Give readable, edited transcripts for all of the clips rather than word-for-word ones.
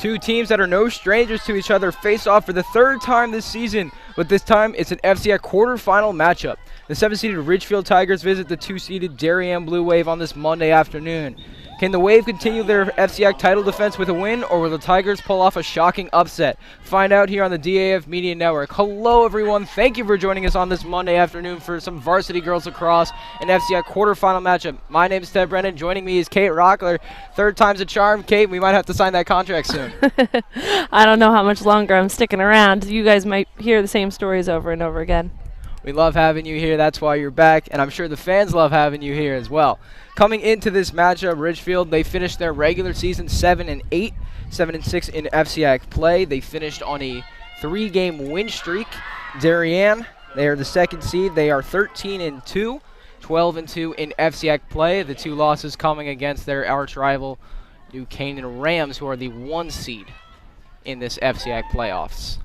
Two teams that are no strangers to each other face off for the third time this season, but this time it's an FCIAC quarterfinal matchup. The 7-seeded Ridgefield Tigers visit the 2-seeded Darien Blue Wave on this Monday afternoon. Can the Wave continue their FCIAC title defense with a win, or will the Tigers pull off a shocking upset? Find out here on the DAF Media Network. Hello, everyone. Thank you for joining us on this Monday afternoon for some Varsity Girls Lacrosse and FCIAC quarterfinal matchup. My name is Ted Brennan. Joining me is Kate Rockler. Third time's a charm. Kate, we might have to sign that contract soon. I don't know how much longer I'm sticking around. You guys might hear the same stories over and over again. We love having you here. That's why you're back, and I'm sure the fans love having you here as well. Coming into this matchup, Ridgefield, they finished their regular season 7-8, 7-6 in FCIAC play. They finished on a 3-game win streak. Darien, they are the 2nd seed. They are 13-2, 12-2 in FCIAC play. The two losses coming against their arch rival, New Canaan Rams, who are the 1 seed in this FCIAC playoffs.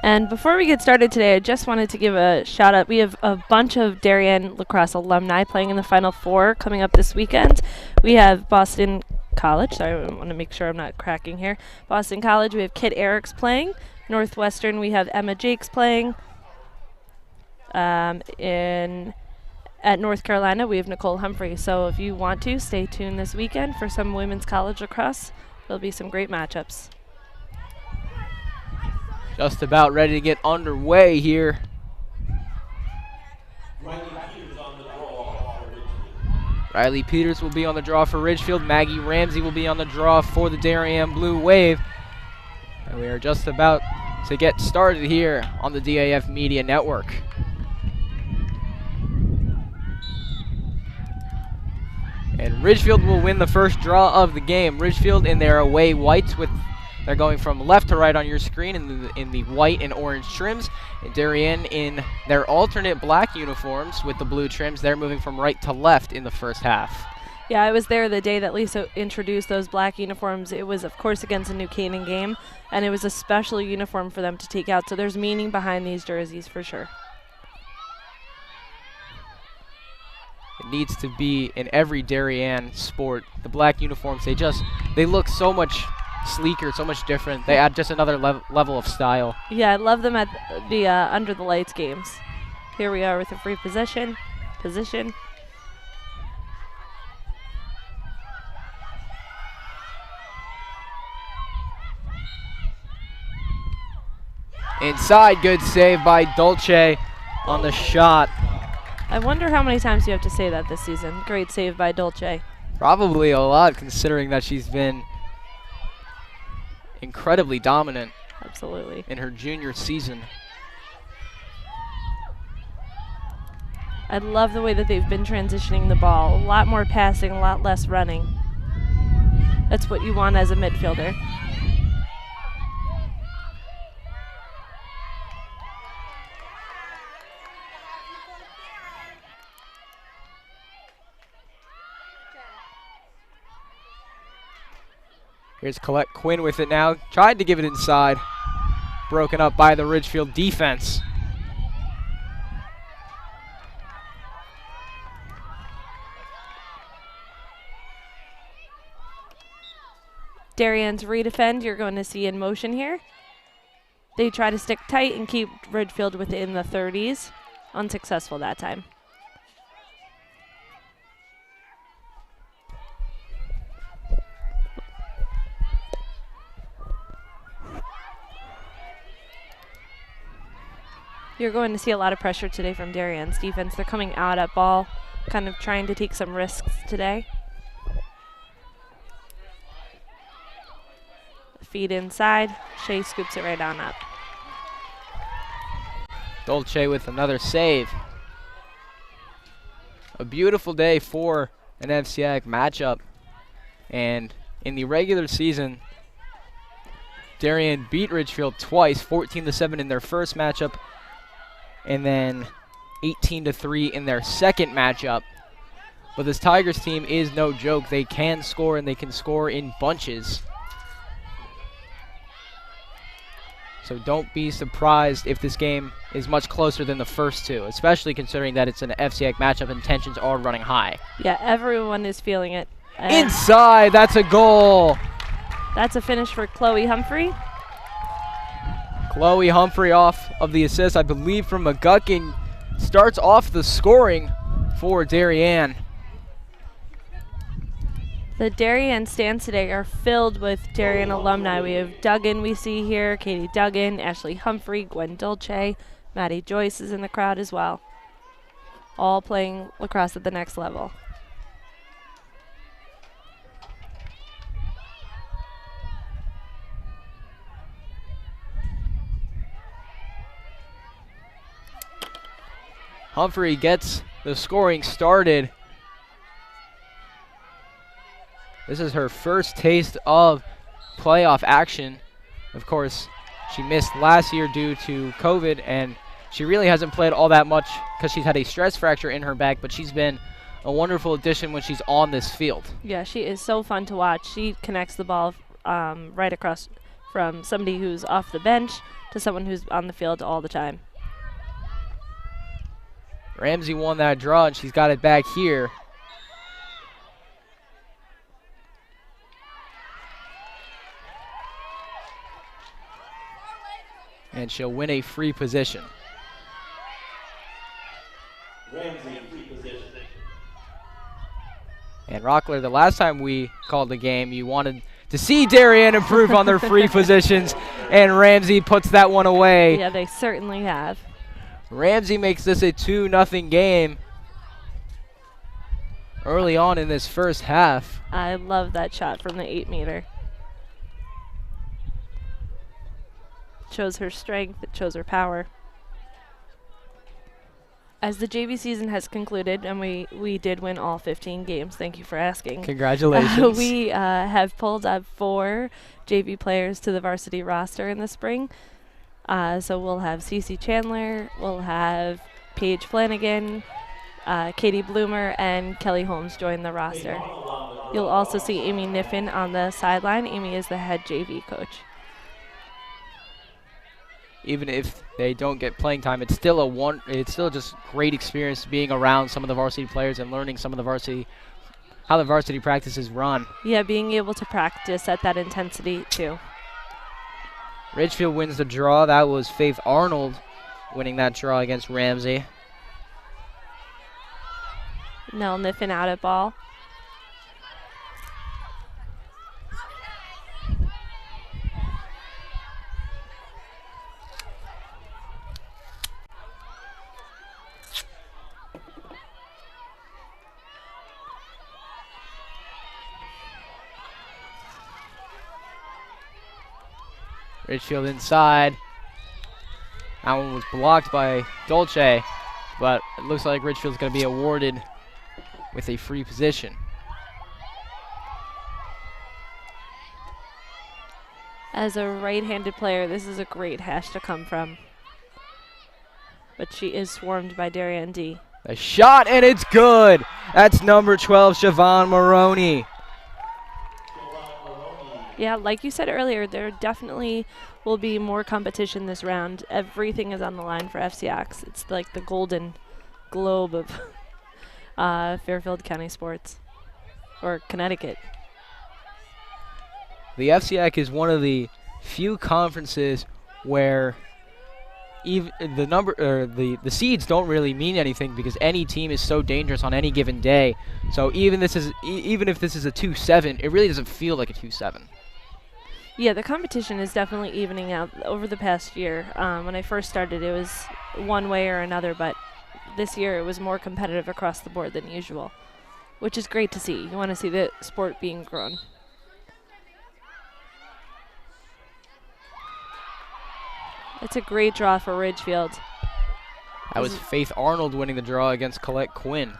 And before we get started today, I just wanted to give a shout out. We have a bunch of Darien lacrosse alumni playing in the Final Four coming up this weekend. We have Boston College. Sorry, I want to make sure I'm not cracking here. Boston College, we have Kit Eriks playing. Northwestern, we have Emma Jakes playing. At North Carolina, we have Nicole Humphrey. So if you want to, stay tuned this weekend for some women's college lacrosse. There'll be some great matchups. Just about ready to get underway here. Riley Peters will be on the draw for Ridgefield. Maggie Ramsay will be on the draw for the Darien Blue Wave. And we are just about to get started here on the DAF Media Network. And Ridgefield will win the first draw of the game. Ridgefield in their away whites with they're going from left to right on your screen in the white and orange trims. And Darien in their alternate black uniforms with the blue trims. They're moving from right to left in the first half. Yeah, I was there the day that Lisa introduced those black uniforms. It was, of course, against a New Canaan game, and it was a special uniform for them to take out. So there's meaning behind these jerseys for sure. It needs to be in every Darien sport. The black uniforms, they look so much sleeker, so much different. They add just another level of style. Yeah, I love them at the Under the Lights games. Here we are with a free position. Inside, good save by Dolce on the shot. I wonder how many times you have to say that this season. Great save by Dolce. Probably a lot, considering that she's been incredibly dominant. Absolutely. In her junior season. I love the way that they've been transitioning the ball. A lot more passing, a lot less running. That's what you want as a midfielder. Here's Colette Quinn with it now. Tried to give it inside. Broken up by the Ridgefield defense. Darien's redefend you're going to see in motion here. They try to stick tight and keep Ridgefield within the 30s. Unsuccessful that time. You're going to see a lot of pressure today from Darien's defense. They're coming out at ball, kind of trying to take some risks today. Feed inside. Shea scoops it right on up. Dolce with another save. A beautiful day for an FCIAC matchup. And in the regular season, Darien beat Ridgefield twice, 14-7 in their first matchup, and then 18-3 in their second matchup. But this Tigers team is no joke. They can score, and they can score in bunches. So don't be surprised if this game is much closer than the first two, especially considering that it's an FCIAC matchup and tensions are running high. Yeah, everyone is feeling it. Inside, that's a goal. That's a finish for Chloe Humphrey. Chloe Humphrey off of the assist, I believe, from McGuckin, starts off the scoring for Darien. The Darien stands today are filled with Darien alumni. We have Duggan we see here, Katie Duggan, Ashley Humphrey, Gwen Dolce, Maddie Joyce is in the crowd as well. All playing lacrosse at the next level. Humphrey gets the scoring started. This is her first taste of playoff action. Of course, she missed last year due to COVID, and she really hasn't played all that much because she's had a stress fracture in her back, but she's been a wonderful addition when she's on this field. Yeah, she is so fun to watch. She connects the ball right across from somebody who's off the bench to someone who's on the field all the time. Ramsay won that draw, and she's got it back here. And she'll win a free position. Ramsay, free position. And Rockler, the last time we called the game, you wanted to see Darien improve on their free positions, and Ramsay puts that one away. Yeah, they certainly have. Ramsay makes this a 2-0 game early on in this first half. I love that shot from the 8-meter. Shows her strength, it shows her power. As the JV season has concluded, and we did win all 15 games, thank you for asking. Congratulations. We have pulled up 4 JV players to the varsity roster in the spring. So we'll have CeCe Chandler, we'll have Paige Flanagan, Katie Bloomer, and Kelly Holmes join the roster. You'll also see Amy Niffen on the sideline. Amy is the head JV coach. Even if they don't get playing time, it's still just great experience being around some of the varsity players and learning some of the how the varsity practices run. Yeah, being able to practice at that intensity too. Ridgefield wins the draw. That was Faith Arnold winning that draw against Ramsay. Nell Niffen out at ball. Ridgefield inside. That one was blocked by Dolce, but it looks like Ridgefield's going to be awarded with a free position. As a right-handed player, this is a great hash to come from. But she is swarmed by Darien D. A shot, and it's good. That's number 12, Siobhan Maroney. Yeah, like you said earlier, there definitely will be more competition this round. Everything is on the line for FCIACs. It's like the golden globe of Fairfield County sports, or Connecticut. The FCIAC is one of the few conferences where even the seeds don't really mean anything because any team is so dangerous on any given day. So even if this is a 2-7, it really doesn't feel like a 2-7. Yeah, the competition is definitely evening out over the past year. When I first started, it was one way or another, but this year it was more competitive across the board than usual, which is great to see. You want to see the sport being grown. It's a great draw for Ridgefield. That was Faith Arnold winning the draw against Colette Quinn.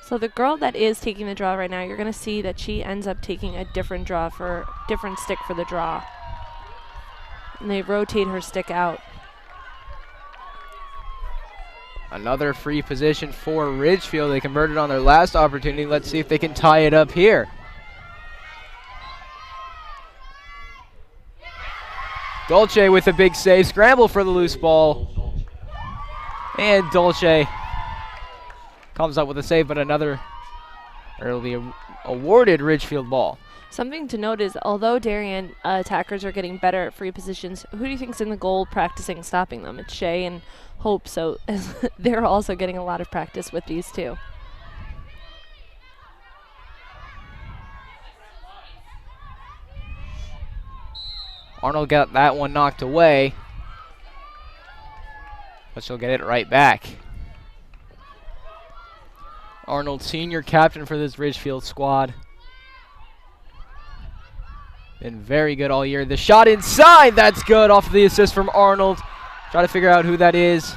So the girl that is taking the draw right now, you're going to see that she ends up taking a different stick for the draw. And they rotate her stick out. Another free position for Ridgefield. They converted on their last opportunity. Let's see if they can tie it up here. Dolce with a big save. Scramble for the loose ball. And Dolce comes up with a save, but it'll be awarded Ridgefield ball. Something to note is, although Darien attackers are getting better at free positions, who do you think's in the goal practicing stopping them? It's Shay and Hope, so they're also getting a lot of practice with these two. Arnold got that one knocked away, but she'll get it right back. Arnold, senior captain for this Ridgefield squad. Been very good all year. The shot inside, that's good off of the assist from Arnold. Try to figure out who that is.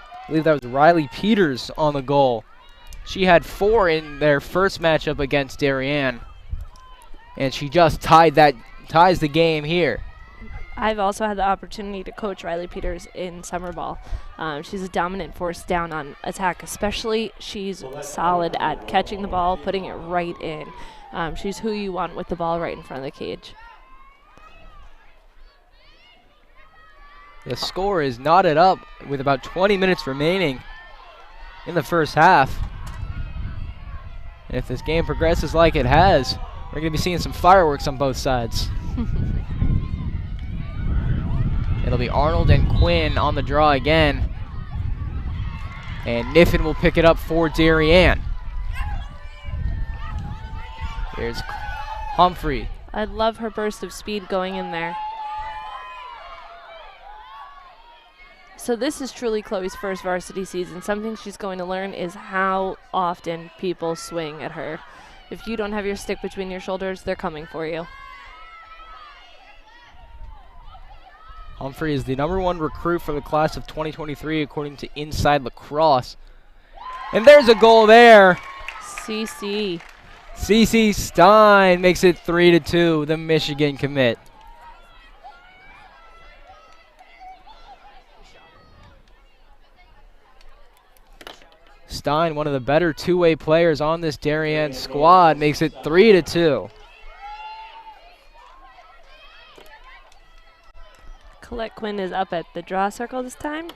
I believe that was Riley Peters on the goal. She had 4 in their first matchup against Darien, and she just ties the game here. I've also had the opportunity to coach Riley Peters in summer ball. She's a dominant force down on attack, especially she's solid at catching the ball, putting it right in. She's who you want with the ball right in front of the cage. The score is knotted up with about 20 minutes remaining in the first half. And if this game progresses like it has, we're going to be seeing some fireworks on both sides. It'll be Arnold and Quinn on the draw again. And Niffen will pick it up for Darien. Here's Humphrey. I love her burst of speed going in there. So this is truly Chloe's first varsity season. Something she's going to learn is how often people swing at her. If you don't have your stick between your shoulders, they're coming for you. Humphrey is the #1 recruit for the class of 2023 according to Inside Lacrosse. And there's a goal there. CeCe Stein makes it 3-2, the Michigan commit. Stein, one of the better two-way players on this Darien squad, makes it 3-2. Colette Quinn is up at the draw circle this time.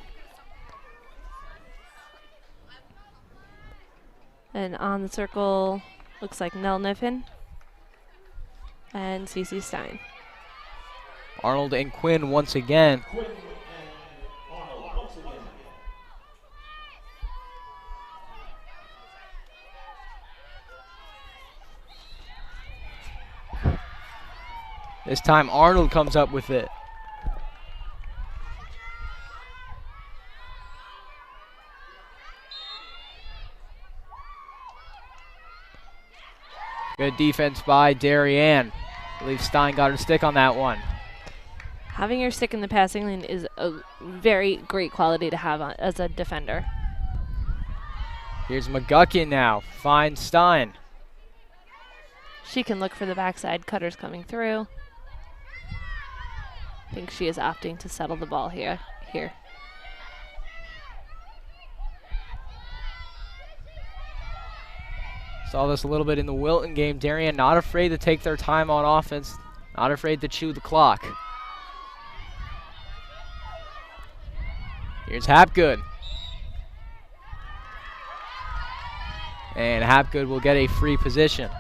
And on the circle, looks like Nell Niffen and CeCe Stein. Arnold and Quinn once again. This time Arnold comes up with it. Good defense by Darien. I believe Stein got her stick on that one. Having your stick in the passing lane is a very great quality to have as a defender. Here's McGuckin now. Finds Stein. She can look for the backside. Cutter's coming through. I think she is opting to settle the ball here. Saw this a little bit in the Wilton game. Darien not afraid to take their time on offense, not afraid to chew the clock. Here's Hapgood. And Hapgood will get a free position.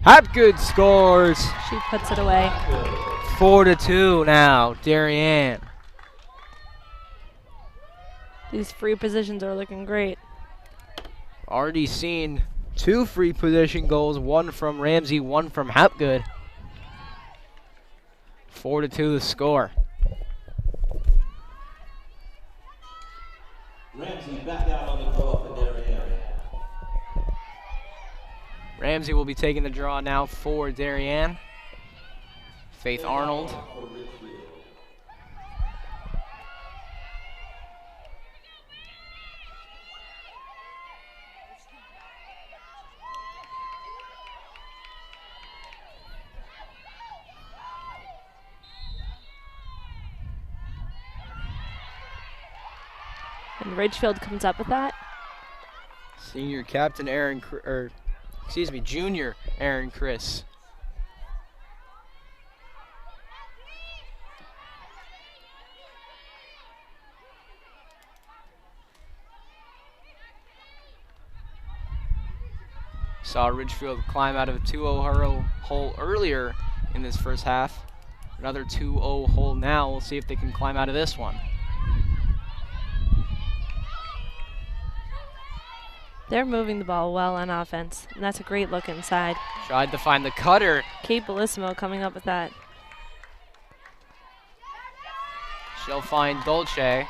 Hapgood scores. She puts it away. 4-2 now, Darien. These free positions are looking great. Already seen 2 free position goals, one from Ramsay, one from Hapgood. 4-2 the score. Ramsay back out on the draw for Darien. Ramsay will be taking the draw now for Darien. Faith Arnold. And Ridgefield comes up with that. Senior captain junior Aaron Chris. Saw Ridgefield climb out of a 2-0 hole earlier in this first half. Another 2-0 hole now. We'll see if they can climb out of this one. They're moving the ball well on offense, and that's a great look inside. Tried to find the cutter. Kate Bellissimo coming up with that. She'll find Dolce,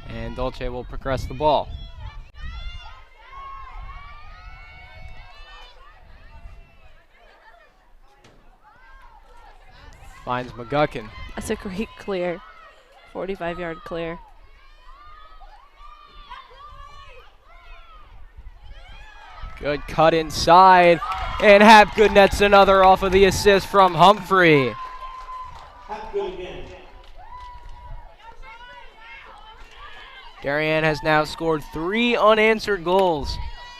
and Dolce will progress the ball. Finds McGuckin. That's a great clear. 45-yard clear. Good cut inside, and Hapgood nets another off of the assist from Humphrey. Hapgood again. Darien has now scored 3 unanswered goals.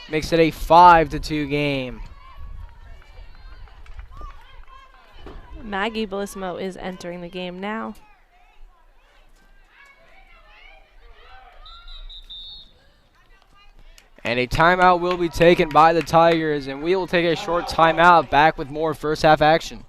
Makes it a 5-2 game. Maggie Bellissimo is entering the game now. And a timeout will be taken by the Tigers, and we will take a short timeout. Back with more first half action.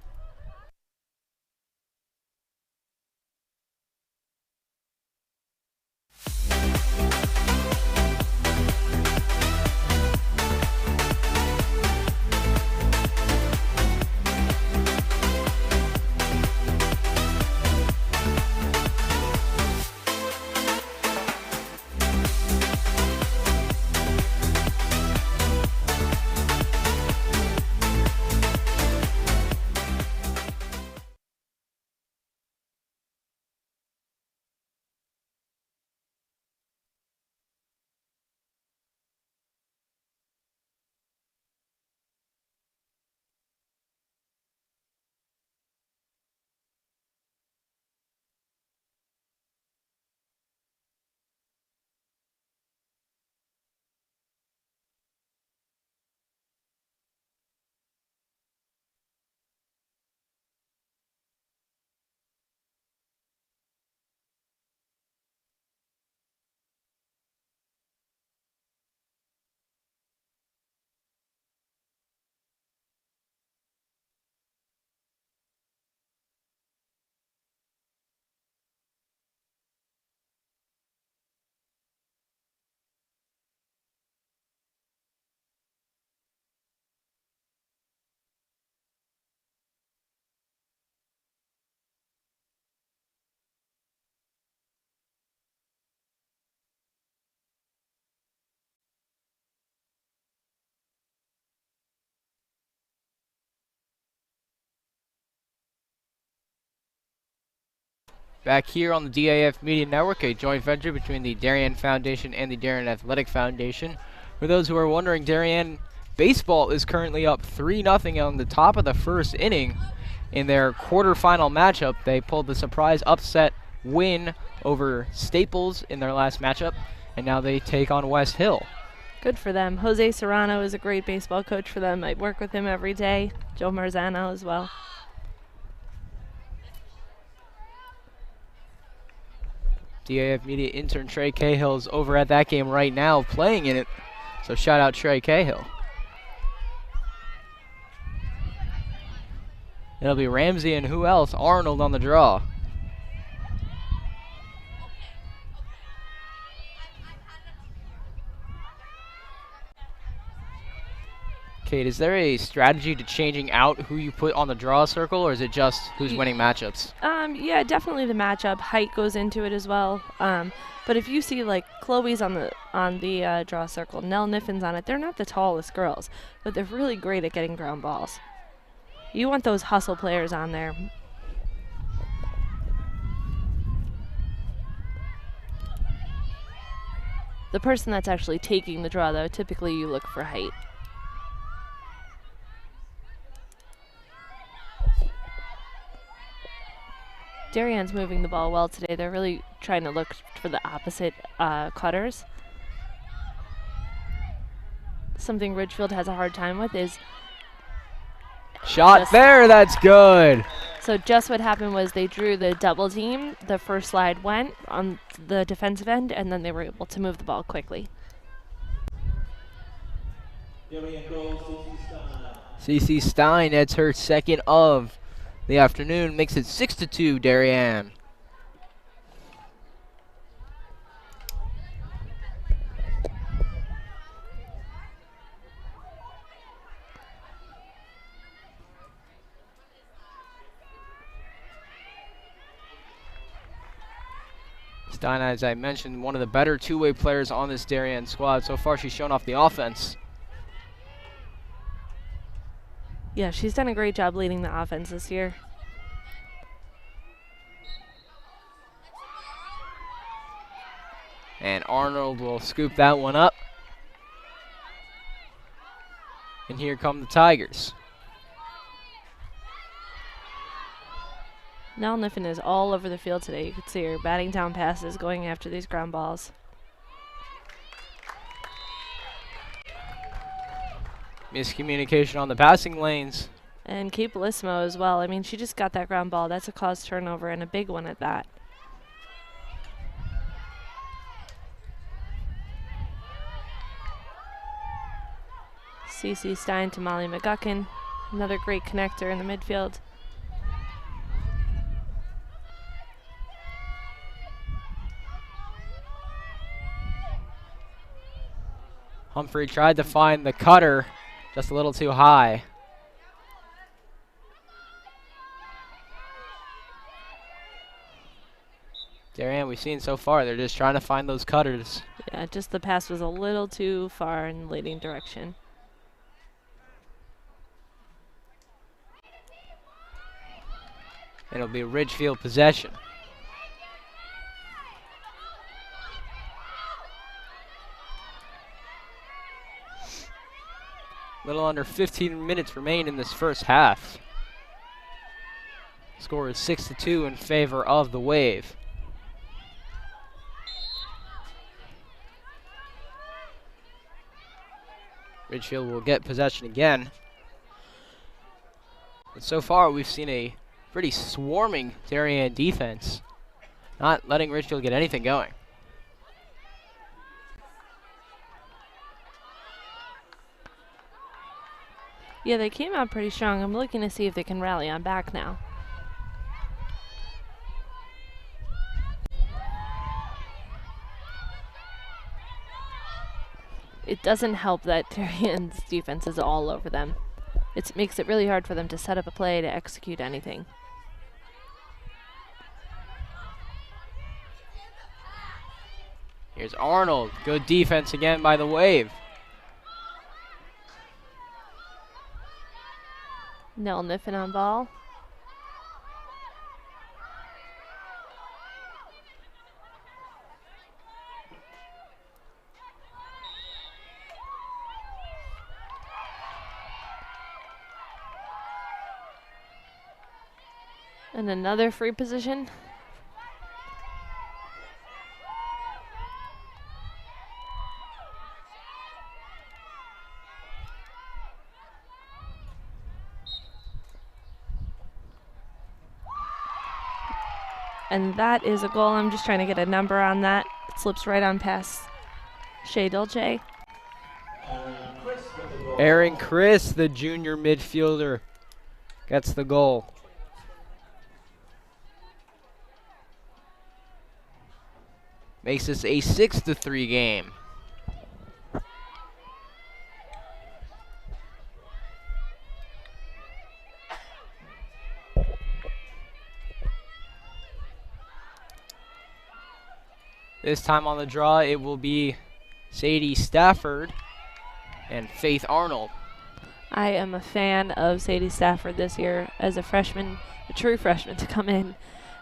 Back here on the DAF Media Network, a joint venture between the Darien Foundation and the Darien Athletic Foundation. For those who are wondering, Darien baseball is currently up 3-0 on the top of the first inning in their quarterfinal matchup. They pulled the surprise upset win over Staples in their last matchup, and now they take on West Hill. Good for them. Jose Serrano is a great baseball coach for them. I work with him every day. Joe Marzano as well. DAF Media intern Trey Cahill's over at that game right now playing in it. So shout out Trey Cahill. It'll be Ramsay and who else? Arnold on the draw. Kate, is there a strategy to changing out who you put on the draw circle, or is it just who's winning matchups? Yeah, definitely the matchup. Height goes into it as well. But if you see like Chloe's on the draw circle, Nell Niffin's on it, they're not the tallest girls, but they're really great at getting ground balls. You want those hustle players on there. The person that's actually taking the draw, though, typically you look for height. Darien's moving the ball well today. They're really trying to look for the opposite cutters. Something Ridgefield has a hard time with is shot there, that's good. So just what happened was they drew the double team. The first slide went on the defensive end, and then they were able to move the ball quickly. Darien goals, CeCe Stein, that's her second of the afternoon, makes it 6-2, Darien. Stein, as I mentioned, one of the better two-way players on this Darien squad. So far, she's shown off the offense. Yeah, she's done a great job leading the offense this year. And Arnold will scoop that one up. And here come the Tigers. Nell Niffen is all over the field today. You can see her batting down passes, going after these ground balls. Miscommunication on the passing lanes. And Kate Bellissimo as well. I mean, she just got that ground ball. That's a caused turnover, and a big one at that. CeCe Stein to Molly McGuckin. Another great connector in the midfield. Humphrey tried to find the cutter, just a little too high. Darien, we've seen so far, they're just trying to find those cutters. Yeah, just the pass was a little too far in the leading direction. It'll be Ridgefield possession. Little under 15 minutes remain in this first half. Score is 6-2 in favor of the Wave. Ridgefield will get possession again. And so far we've seen a pretty swarming Darien defense, not letting Ridgefield get anything going. Yeah, they came out pretty strong. I'm looking to see if they can rally on back now. It doesn't help that Darien's defense is all over them. It makes it really hard for them to set up a play to execute anything. Here's Arnold. Good defense again by the Wave. Nell Niffen on ball. And another free position. And that is a goal. I'm just trying to get a number on that. It slips right on past Shea Dolce. Aaron Chris, the junior midfielder, gets the goal. Makes this a 6-3 game. This time on the draw, it will be Sadie Stafford and Faith Arnold. I am a fan of Sadie Stafford this year as a freshman, a true freshman, to come in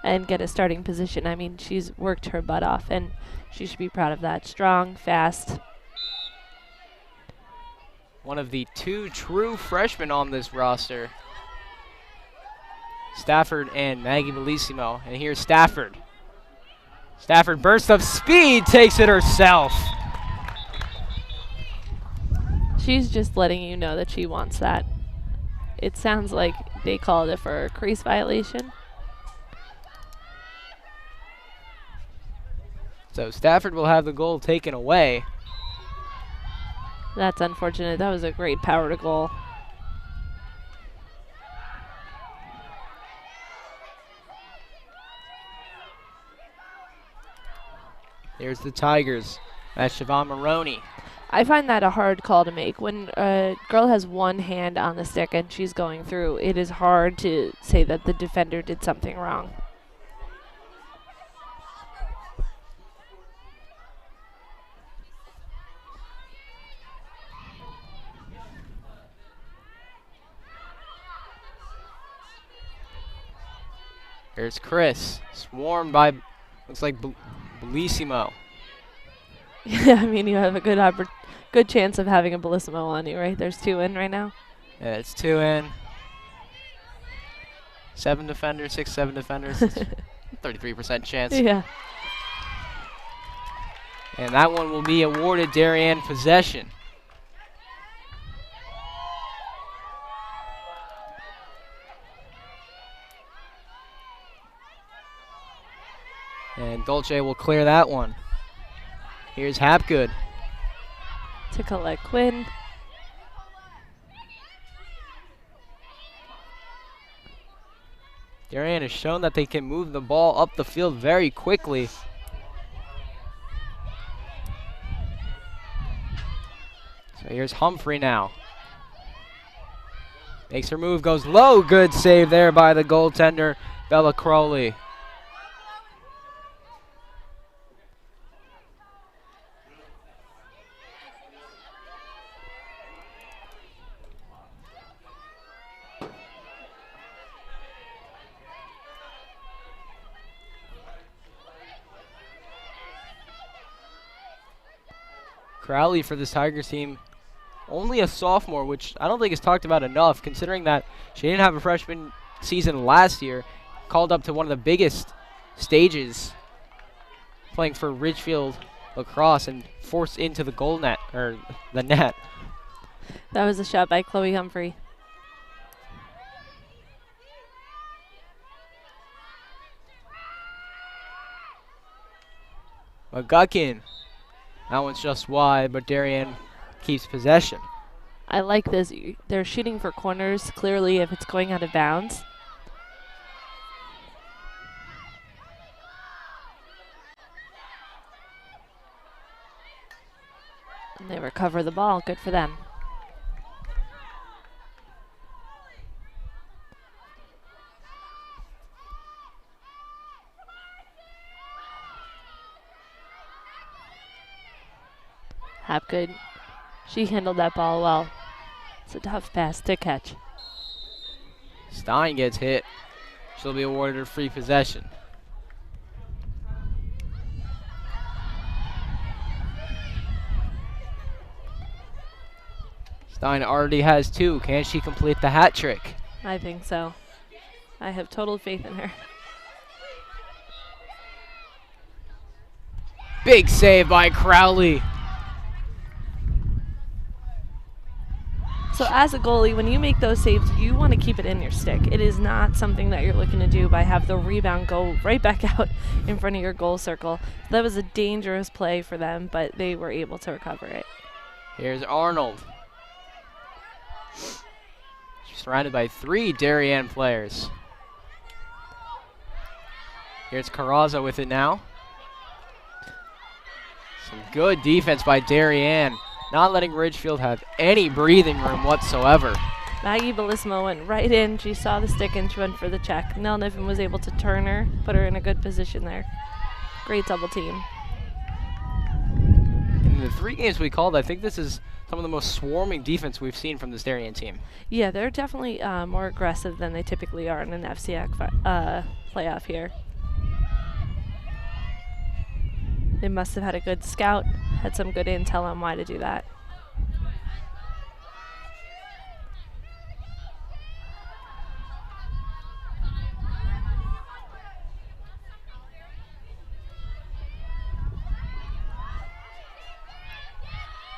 and get a starting position. I mean, she's worked her butt off, and she should be proud of that. Strong, fast. One of the two true freshmen on this roster. Stafford and Maggie Bellissimo. And here's Stafford. Stafford, burst of speed, takes it herself. She's just letting you know that she wants that. It sounds like they called it for a crease violation. So Stafford will have the goal taken away. That's unfortunate. That was a great power to goal. There's the Tigers. That's Siobhan Maroney. I find that a hard call to make. When a girl has one hand on the stick and she's going through, it is hard to say that the defender did something wrong. Here's Chris, swarmed by, looks like Bellissimo. Yeah, I mean, you have a good chance of having a Bellissimo on you, right? There's 2 in right now. Yeah, it's 2 in. 7 defenders, 7 defenders. 33% chance. Yeah. And that one will be awarded Darien possession. And Dolce will clear that one. Here's Hapgood. To collect Quinn. Darien has shown that they can move the ball up the field very quickly. So here's Humphrey now. Makes her move, goes low. Good save there by the goaltender, Bella Crowley. Crowley for this Tigers team, only a sophomore, which I don't think is talked about enough, considering that she didn't have a freshman season last year, called up to one of the biggest stages, playing for Ridgefield Lacrosse and forced into the goal net, or the net. That was a shot by Chloe Humphrey. McGuckin. That one's just wide, but Darien keeps possession. I like this. They're shooting for corners, clearly, if it's going out of bounds. And they recover the ball. Good for them. Hapgood. She handled that ball well. It's a tough pass to catch. Stein gets hit. She'll be awarded her free possession. Stein already has 2. Can she complete the hat trick? I think so. I have total faith in her. Big save by Crowley. So as a goalie, when you make those saves, you want to keep it in your stick. It is not something that you're looking to do by have the rebound go right back out in front of your goal circle. That was a dangerous play for them, but they were able to recover it. Here's Arnold. She's surrounded by 3 Darien players. Here's Carrazza with it now. Some good defense by Darien. Not letting Ridgefield have any breathing room whatsoever. Maggie Bellissimo went right in. She saw the stick and she went for the check. Nell Niffen was able to turn her, put her in a good position there. Great double team. In the 3 games we called, I think this is some of the most swarming defense we've seen from this Darien team. Yeah, they're definitely more aggressive than they typically are in an FCIAC playoff here. They must have had a good scout, had some good intel on why to do that.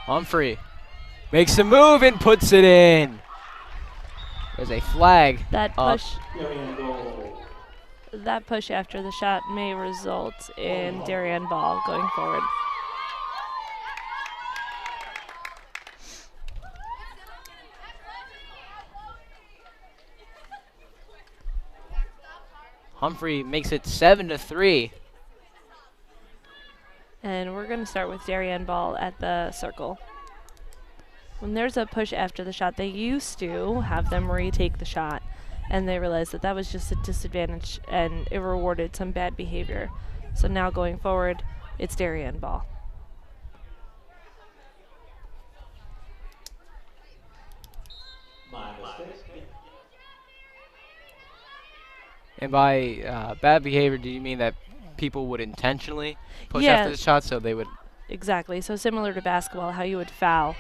Humphrey makes a move and puts it in. There's a flag. That up. push. Darien goal. That push after the shot may result in Darien ball going forward. Humphrey makes it 7-3. And we're going to start with Darien ball at the circle. When there's a push after the shot, they used to have them retake the shot, and they realized that that was just a disadvantage and it rewarded some bad behavior. So now going forward, it's Darien ball. My mistake. And by bad behavior, do you mean that people would intentionally push after the shot so they would? Exactly. So similar to basketball, how you would foul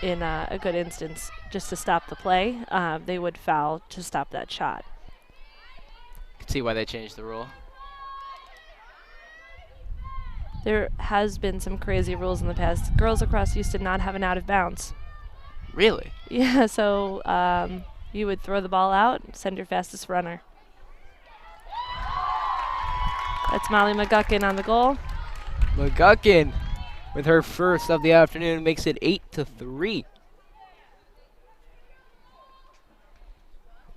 in a good instance just to stop the play, they would foul to stop that shot. Can see why they changed the rule. There has been some crazy rules in the past. Girls lacrosse used to not have an out of bounds. Really? Yeah, so you would throw the ball out and send your fastest runner. That's Molly McGuckin on the goal. McGuckin, with her first of the afternoon, makes it 8-3.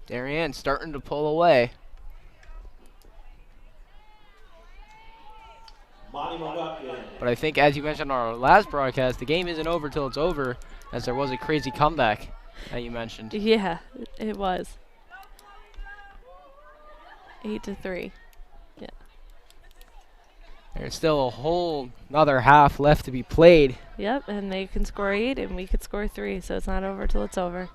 Darien starting to pull away. Monty McGuckin. But I think, as you mentioned on our last broadcast, the game isn't over till it's over, as there was a crazy comeback that you mentioned. Yeah, it was. 8-3. Yeah. There's still a whole another half left to be played. Yep, and they can score 8 and we could score 3, so it's not over till it's over.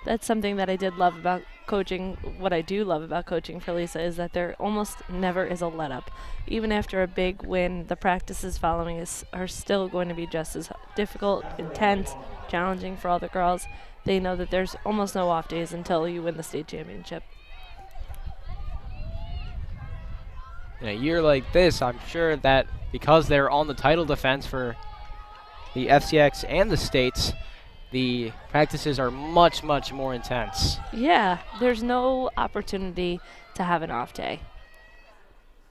That's something that I did love about coaching. What I do love about coaching for Lisa is that there almost never is a let up. Even after a big win, the practices following are still going to be just as difficult, intense, challenging for all the girls. They know that there's almost no off days until you win the state championship. In a year like this, I'm sure that because they're on the title defense for the FCIACs and the states, the practices are much, much more intense. Yeah, there's no opportunity to have an off day.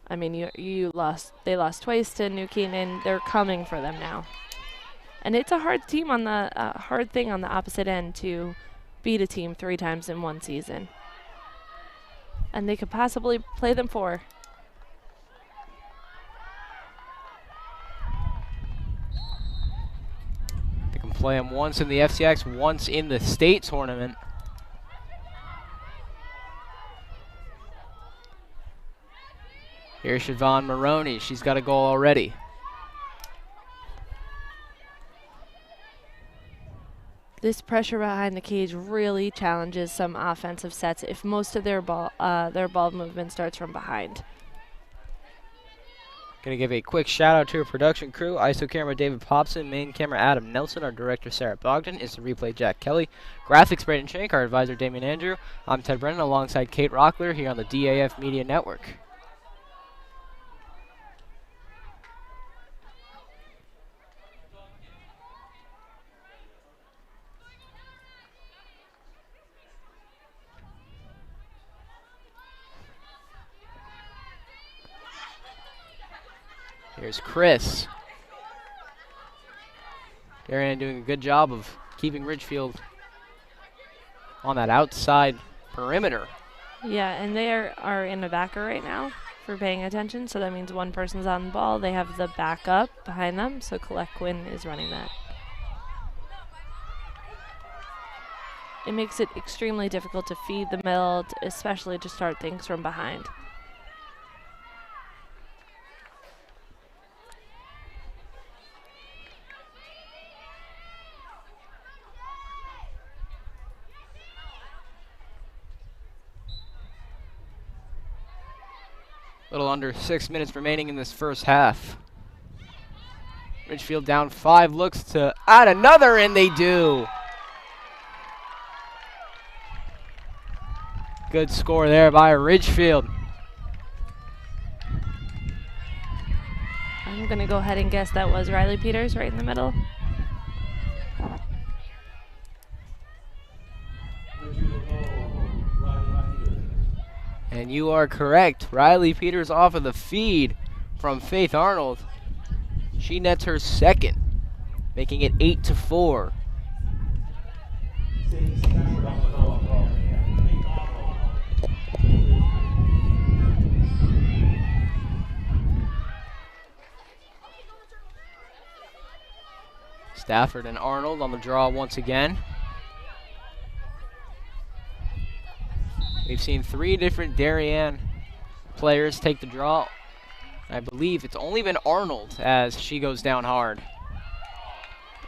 I mean, they lost twice to New Canaan. They're coming for them now. And it's a hard team on the hard thing on the opposite end to beat a team 3 times in one season. And they could possibly play them 4. They can play them once in the FCIACs, once in the state tournament. Here's Siobhan Maroney. She's got a goal already. This pressure behind the cage really challenges some offensive sets if most of their ball movement starts from behind. Gonna give a quick shout out to our production crew: ISO camera David Popson, main camera Adam Nelson, our director Sarah Bogdan, instant replay Jack Kelly, graphics Braden Shank, our advisor Damian Andrew. I'm Ted Brennan alongside Kate Rockler here on the DAF Media Network. Here's Chris. Darien doing a good job of keeping Ridgefield on that outside perimeter. Yeah, and they are in a backer right now for paying attention, so that means one person's on the ball. They have the backup behind them, so Colette Quinn is running that. It makes it extremely difficult to feed the middle, especially to start things from behind. Little under 6 minutes remaining in this first half. Ridgefield down 5, looks to add another, and they do. Good score there by Ridgefield. I'm going to go ahead and guess that was Riley Peters right in the middle. And you are correct. Riley Peters off of the feed from Faith Arnold. She nets her second, making it 8-4. Stafford and Arnold on the draw once again. We've seen 3 different Darien players take the draw. I believe it's only been Arnold as she goes down hard.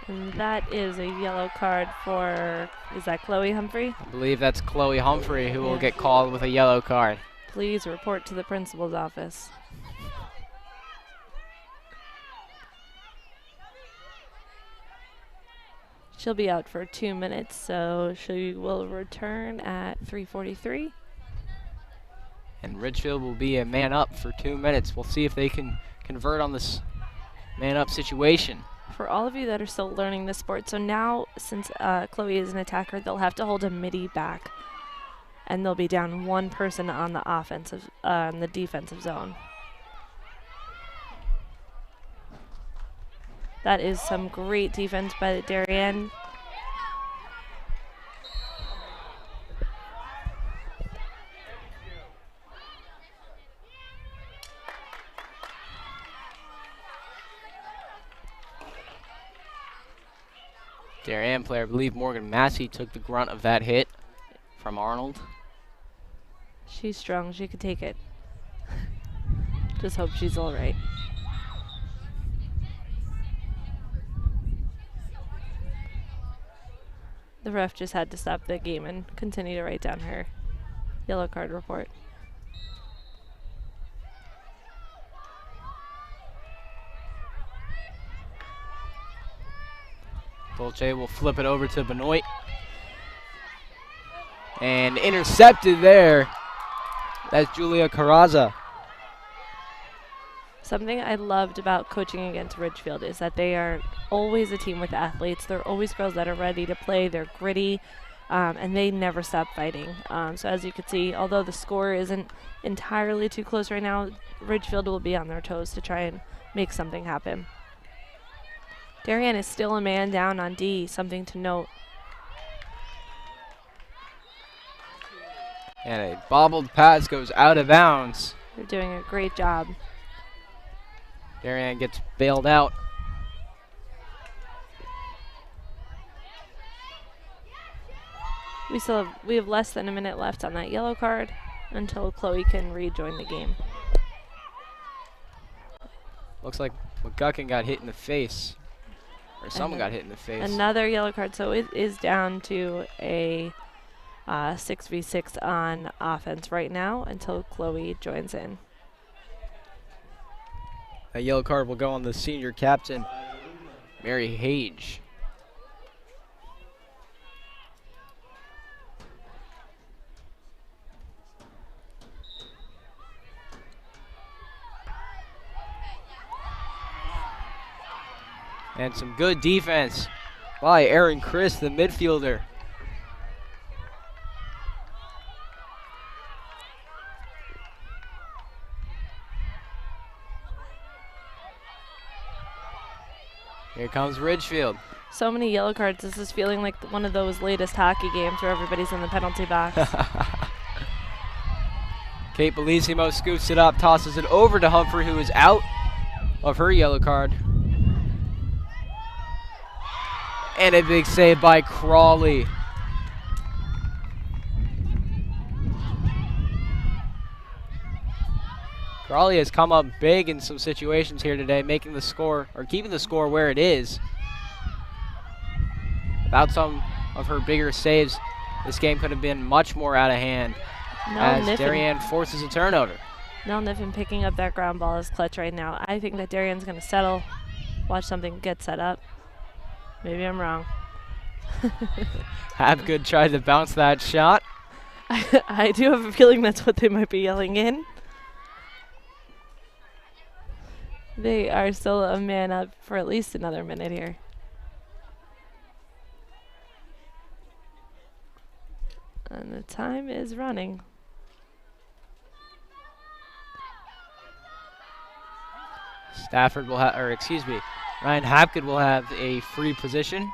And that is a yellow card for, is that Chloe Humphrey? I believe that's Chloe Humphrey who will get called with a yellow card. Please report to the principal's office. She'll be out for 2 minutes, so she will return at 3:43. And Ridgefield will be a man up for 2 minutes. We'll see if they can convert on this man up situation. For all of you that are still learning this sport, so now since Chloe is an attacker, they'll have to hold a midi back, and they'll be down 1 person on the offensive, the defensive zone. That is some great defense by the Darien. Darien player, I believe Morgan Massey took the grunt of that hit from Arnold. She's strong. She could take it. Just hope she's all right. The ref just had to stop the game and continue to write down her yellow card report. Dolce will flip it over to Benoit. And intercepted there. That's Julia Carraza. Something I loved about coaching against Ridgefield is that they are always a team with athletes. They're always girls that are ready to play. They're gritty, and they never stop fighting. So as you can see, although the score isn't entirely too close right now, Ridgefield will be on their toes to try and make something happen. Darien is still a man down on D, something to note. And a bobbled pass goes out of bounds. They're doing a great job. Darien gets bailed out. We have less than a minute left on that yellow card until Chloe can rejoin the game. Looks like McGuckin got hit in the face. Or someone got hit in the face. Another yellow card, so it is down to a 6v6 on offense right now until Chloe joins in. A yellow card will go on the senior captain, Mary Hage. And some good defense by Erin Chris, the midfielder. Here comes Ridgefield. So many yellow cards. This is feeling like one of those latest hockey games where everybody's in the penalty box. Kate Bellissimo scoops it up, tosses it over to Humphrey, who is out of her yellow card. And a big save by Crawley. Crawley has come up big in some situations here today, making the score, or keeping the score where it is. Without some of her bigger saves, this game could have been much more out of hand. As Darien forces a turnover. Nell Niffen picking up that ground ball is clutch right now. I think that Darien's going to settle, watch something get set up. Maybe I'm wrong. Hapgood tried to bounce that shot. I do have a feeling that's what they might be yelling in. They are still a man up for at least another minute here. And the time is running. Stafford will have, or excuse me, Ryan Hapgood will have a free position.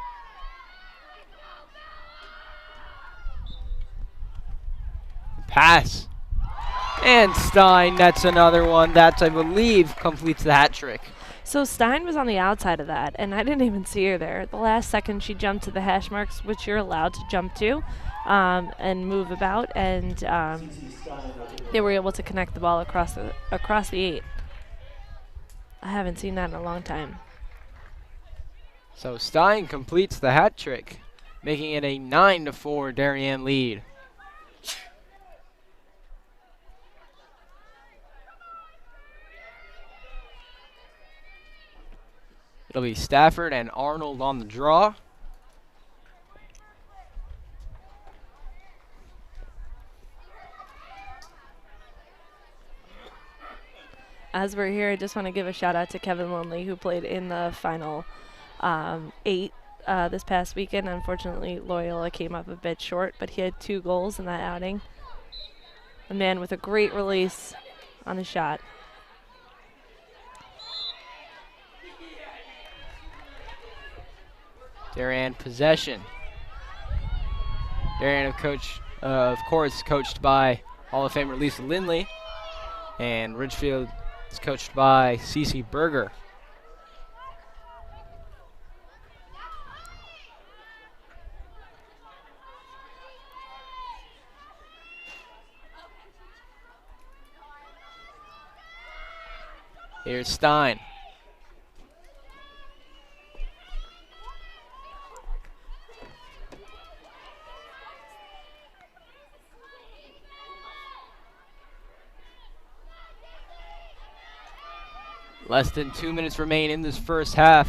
Pass. And Stein nets another one. That, I believe, completes the hat trick. So Stein was on the outside of that, and I didn't even see her there. The last second she jumped to the hash marks, which you're allowed to jump to, and move about, and they were able to connect the ball across the 8. I haven't seen that in a long time. So Stein completes the hat trick, making it a 9-4 Darien lead. It'll be Stafford and Arnold on the draw. As we're here, I just want to give a shout out to Kevin Lindley, who played in the final 8 this past weekend. Unfortunately, Loyola came up a bit short, but he had 2 goals in that outing. A man with a great release on the shot. Darien possession. Darien, of course, coached by Hall of Famer Lisa Lindley, and Ridgefield is coached by CeCe Berger. Here's Stein. Less than 2 minutes remain in this first half.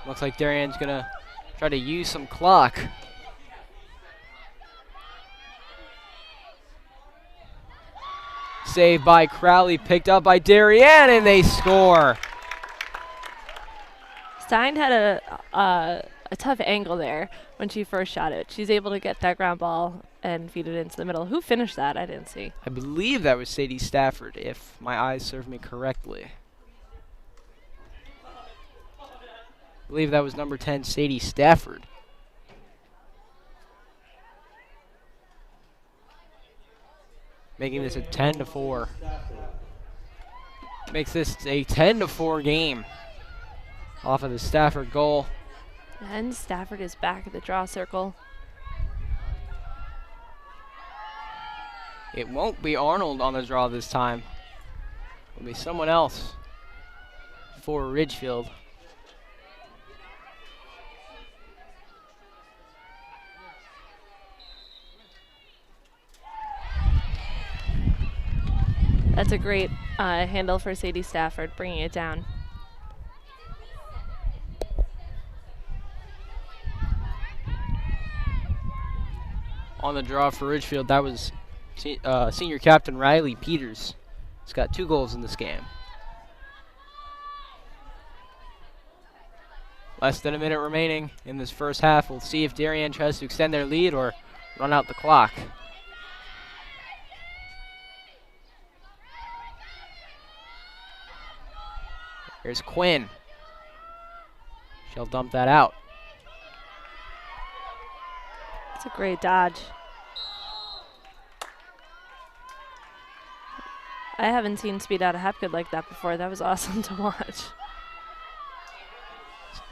Looks like Darien's gonna try to use some clock. Saved by Crowley, picked up by Darien, and they score. Stein had a tough angle there when she first shot it. She's able to get that ground ball and feed it into the middle. Who finished that? I didn't see. I believe that was CeCe Stafford, if my eyes serve me correctly. I believe that was number 10, CeCe Stafford. Making this a 10-4. Makes this a 10-4 game off of the Stafford goal. And Stafford is back at the draw circle. It won't be Arnold on the draw this time. It'll be someone else for Ridgefield. That's a great handle for Sadie Stafford, bringing it down. On the draw for Ridgefield, that was senior captain Riley Peters. He's got 2 goals in this game. Less than a minute remaining in this first half. We'll see if Darien tries to extend their lead or run out the clock. Here's Quinn. She'll dump that out. It's a great dodge. I haven't seen speed out of Hapgood like that before. That was awesome to watch.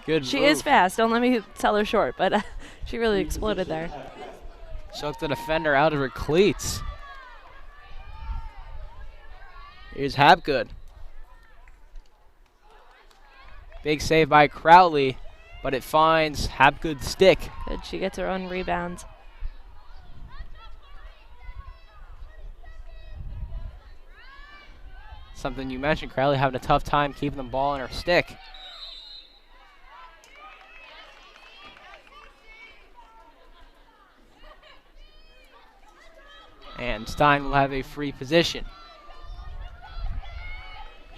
Good She move. is fast. Don't let me tell her short, but she really exploded there. Choked the defender out of her cleats. Here's Hapgood. Big save by Crowley, but it finds Hapgood's stick. Good. She gets her own rebound. Something you mentioned, Crowley having a tough time keeping the ball in her stick. And Stein will have a free position.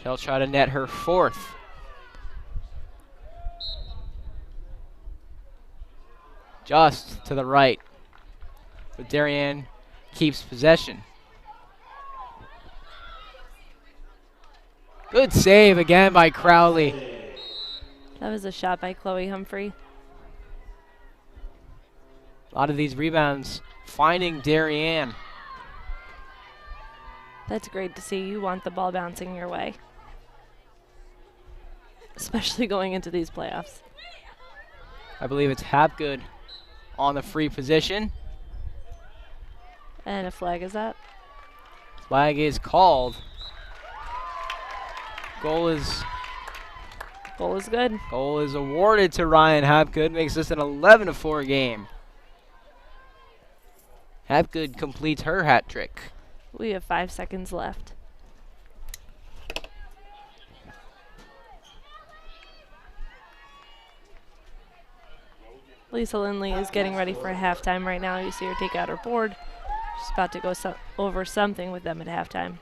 She'll try to net her fourth. Just to the right. But Darien keeps possession. Good save again by Crowley. That was a shot by Chloe Humphrey. A lot of these rebounds finding Darien. That's great to see. You want the ball bouncing your way, especially going into these playoffs. I believe it's Hapgood on the free position. And a flag is up. Flag is called. Goal is good. Goal is awarded to Ryan Hapgood. Makes this an 11-4 game. Hapgood completes her hat trick. We have 5 seconds left. Lisa Lindley is getting ready for halftime right now. You see her take out her board. She's about to go over something with them at halftime.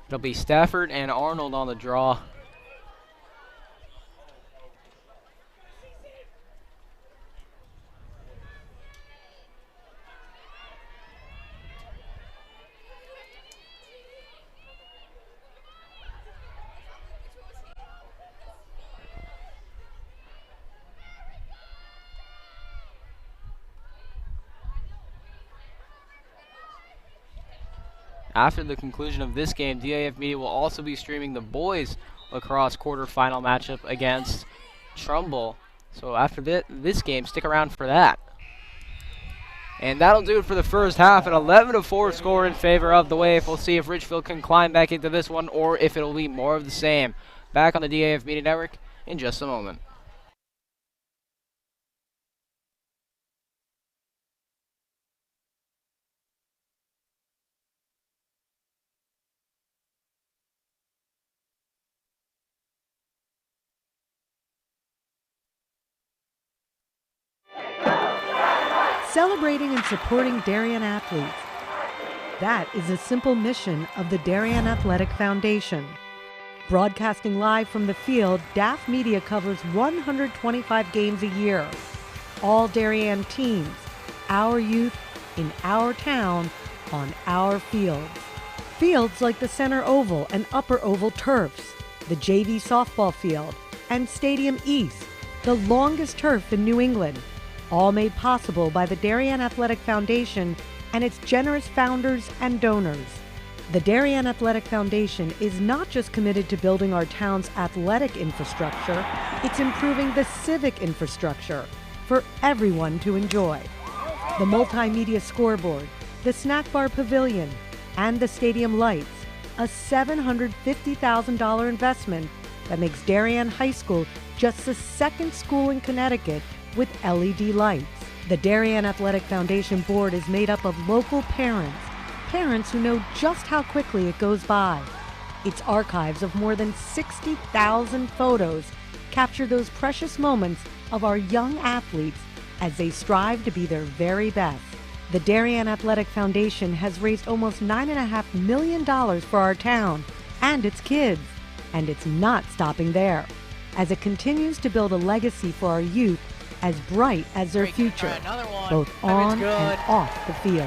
It'll be Stafford and Arnold on the draw. After the conclusion of this game, DAF Media will also be streaming the boys lacrosse quarterfinal matchup against Trumbull. So after this game, stick around for that. And that'll do it for the first half. An 11-4 score in favor of the Wave. We'll see if Ridgefield can climb back into this one or if it'll be more of the same. Back on the DAF Media Network in just a moment. Celebrating and supporting Darien athletes. That is a simple mission of the Darien Athletic Foundation. Broadcasting live from the field, DAF Media covers 125 games a year. All Darien teams, our youth, in our town, on our fields. Fields like the Center Oval and Upper Oval turfs, the JV softball field, and Stadium East, the longest turf in New England. All made possible by the Darien Athletic Foundation and its generous founders and donors. The Darien Athletic Foundation is not just committed to building our town's athletic infrastructure, it's improving the civic infrastructure for everyone to enjoy. The multimedia scoreboard, the snack bar pavilion, and the stadium lights, a $750,000 investment that makes Darien High School just the second school in Connecticut with LED lights. The Darien Athletic Foundation board is made up of local parents who know just how quickly it goes by. Its archives of more than 60,000 photos capture those precious moments of our young athletes as they strive to be their very best. The Darien Athletic Foundation has raised almost $9.5 million for our town and its kids, and it's not stopping there, as it continues to build a legacy for our youth as bright as their future, both on and off the field.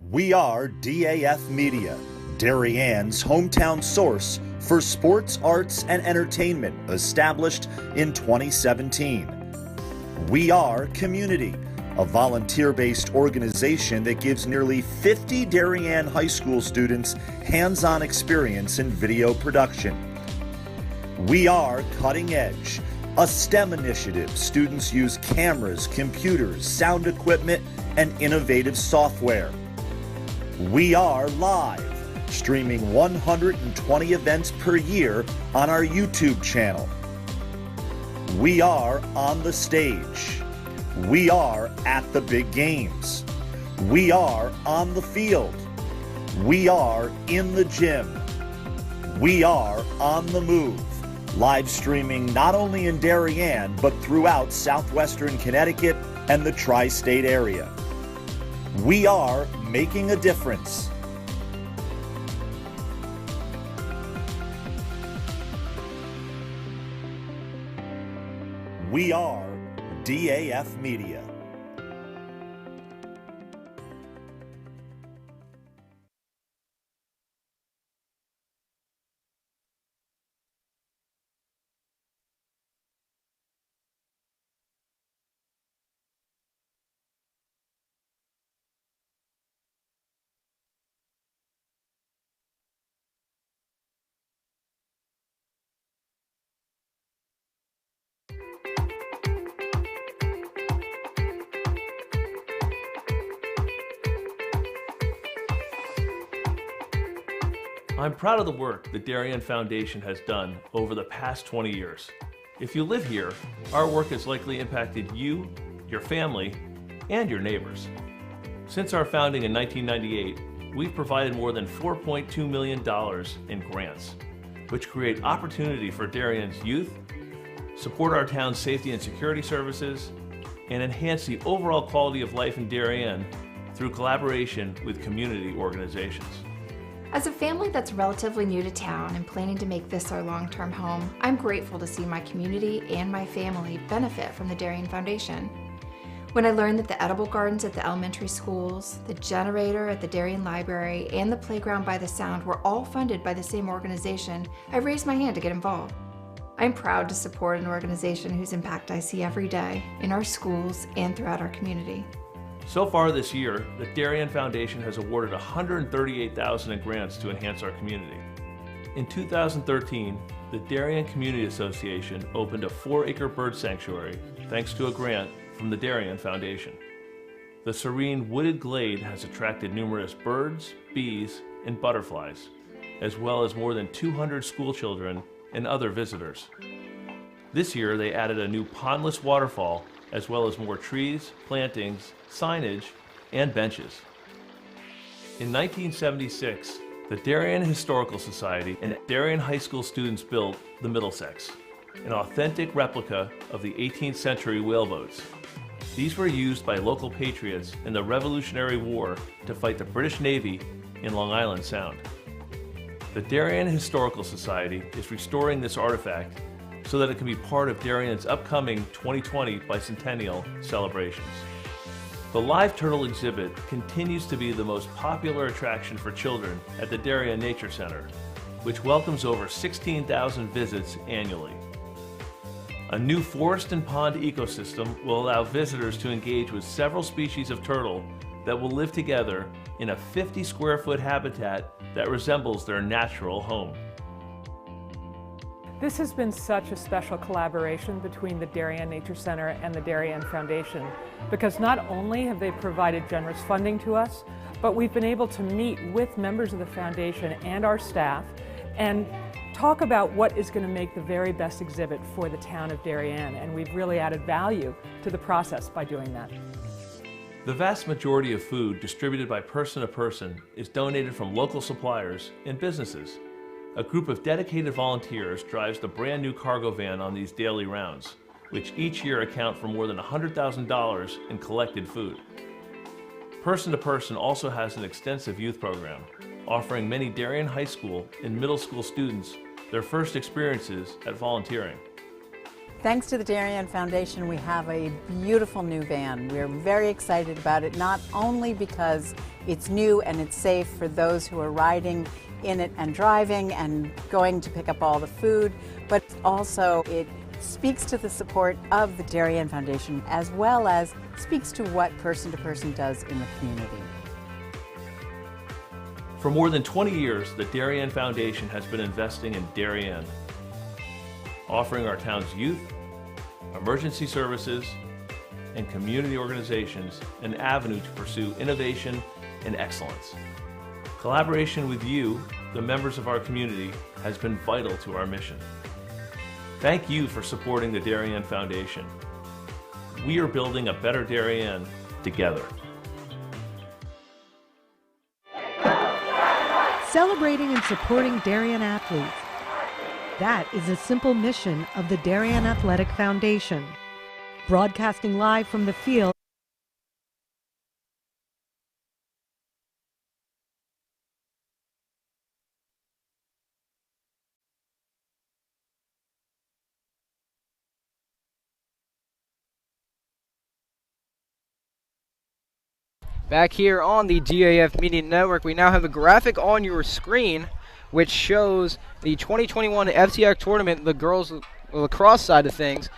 We are DAF Media, Darien's hometown source for sports, arts, and entertainment, established in 2017. We are Community, a volunteer-based organization that gives nearly 50 Darien High School students hands-on experience in video production. We are Cutting Edge, a STEM initiative. Students use cameras, computers, sound equipment, and innovative software. We are Live, streaming 120 events per year on our YouTube channel. We are On the Stage. We are At the Big Games. We are On the Field. We are in the gym. We are on the move. Live streaming not only in Darien, but throughout southwestern Connecticut and the tri-state area. We are making a difference. We are DAF Media. I'm proud of the work the Darien Foundation has done over the past 20 years. If you live here, our work has likely impacted you, your family, and your neighbors. Since our founding in 1998, we've provided more than $4.2 million in grants, which create opportunity for Darien's youth, support our town's safety and security services, and enhance the overall quality of life in Darien through collaboration with community organizations. As a family that's relatively new to town and planning to make this our long-term home, I'm grateful to see my community and my family benefit from the Darien Foundation. When I learned that the edible gardens at the elementary schools, the generator at the Darien Library, and the playground by the Sound were all funded by the same organization, I raised my hand to get involved. I'm proud to support an organization whose impact I see every day in our schools and throughout our community. So far this year, the Darien Foundation has awarded $138,000 in grants to enhance our community. In 2013, the Darien Community Association opened a 4-acre bird sanctuary thanks to a grant from the Darien Foundation. The serene wooded glade has attracted numerous birds, bees, and butterflies, as well as more than 200 school children and other visitors. This year, they added a new pondless waterfall, as well as more trees, plantings, signage, and benches. In 1976, the Darien Historical Society and Darien High School students built the Middlesex, an authentic replica of the 18th century whaleboats. These were used by local patriots in the Revolutionary War to fight the British Navy in Long Island Sound. The Darien Historical Society is restoring this artifact so that it can be part of Darien's upcoming 2020 bicentennial celebrations. The live turtle exhibit continues to be the most popular attraction for children at the Darien Nature Center, which welcomes over 16,000 visits annually. A new forest and pond ecosystem will allow visitors to engage with several species of turtle that will live together in a 50-square-foot habitat that resembles their natural home. This has been such a special collaboration between the Darien Nature Center and the Darien Foundation, because not only have they provided generous funding to us, but we've been able to meet with members of the foundation and our staff and talk about what is going to make the very best exhibit for the town of Darien, and we've really added value to the process by doing that. The vast majority of food distributed by Person to Person is donated from local suppliers and businesses. A group of dedicated volunteers drives the brand new cargo van on these daily rounds, which each year account for more than $100,000 in collected food. Person to Person also has an extensive youth program, offering many Darien high school and middle school students their first experiences at volunteering. Thanks to the Darien Foundation, we have a beautiful new van. We're very excited about it, not only because it's new and it's safe for those who are riding in it and driving and going to pick up all the food, but also it speaks to the support of the Darien Foundation, as well as speaks to what Person to Person does in the community. For more than 20 years, the Darien Foundation has been investing in Darien, offering our town's youth, emergency services, and community organizations an avenue to pursue innovation and excellence. Collaboration with you, the members of our community, has been vital to our mission. Thank you for supporting the Darien Foundation. We are building a better Darien together. celebrating and supporting Darien athletes. That is a simple mission of the Darien Athletic Foundation. Broadcasting live from the field. Back here on the DAF Media Network, we now have a graphic on your screen which shows the 2021 FCIAC Tournament, the girls lacrosse side of things.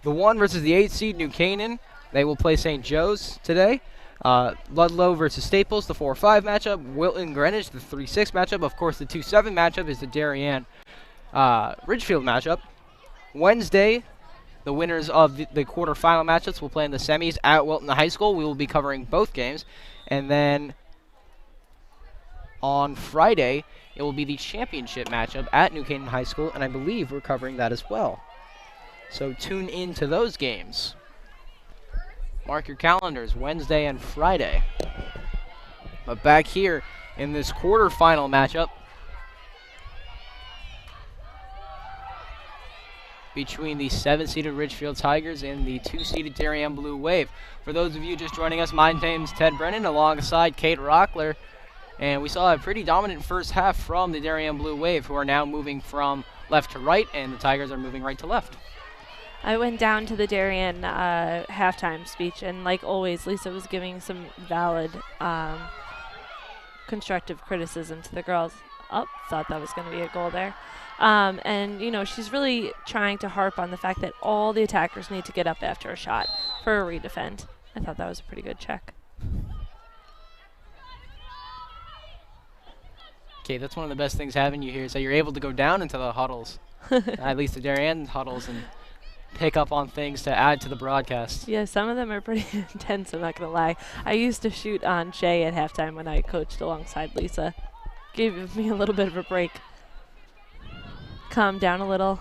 The 1 versus the 8 seed New Canaan. They will play St. Joe's today. Ludlow versus Staples, the 4-5 matchup. Wilton Greenwich, the 3-6 matchup. Of course, the 2-7 matchup is the Darien Ridgefield matchup. Wednesday, the winners of the quarterfinal matchups will play in the semis at Wilton High School. We will be covering both games. And then on Friday, it will be the championship matchup at New Canaan High School, and I believe we're covering that as well. So tune in to those games. Mark your calendars, Wednesday and Friday. But back here in this quarterfinal matchup between the 7-seeded Ridgefield Tigers and the 2-seeded Darien Blue Wave. For those of you just joining us, my name's Ted Brennan alongside Kate Rockler. And we saw a pretty dominant first half from the Darien Blue Wave, who are now moving from left to right, and the Tigers are moving right to left. I went down to the Darien halftime speech, and like always, Lisa was giving some valid constructive criticism to the girls. Thought that was going to be a goal there. And, you know, she's really trying to harp on the fact that all the attackers need to get up after a shot for a redefend. I thought that was a pretty good check. Okay, that's one of the best things having you here, is that you're able to go down into the huddles, at least the Darien huddles, and pick up on things to add to the broadcast. Yeah, some of them are pretty intense, I'm not going to lie. I used to shoot on Shay at halftime when I coached alongside Lisa. Gave me a little bit of a break. Calm down a little.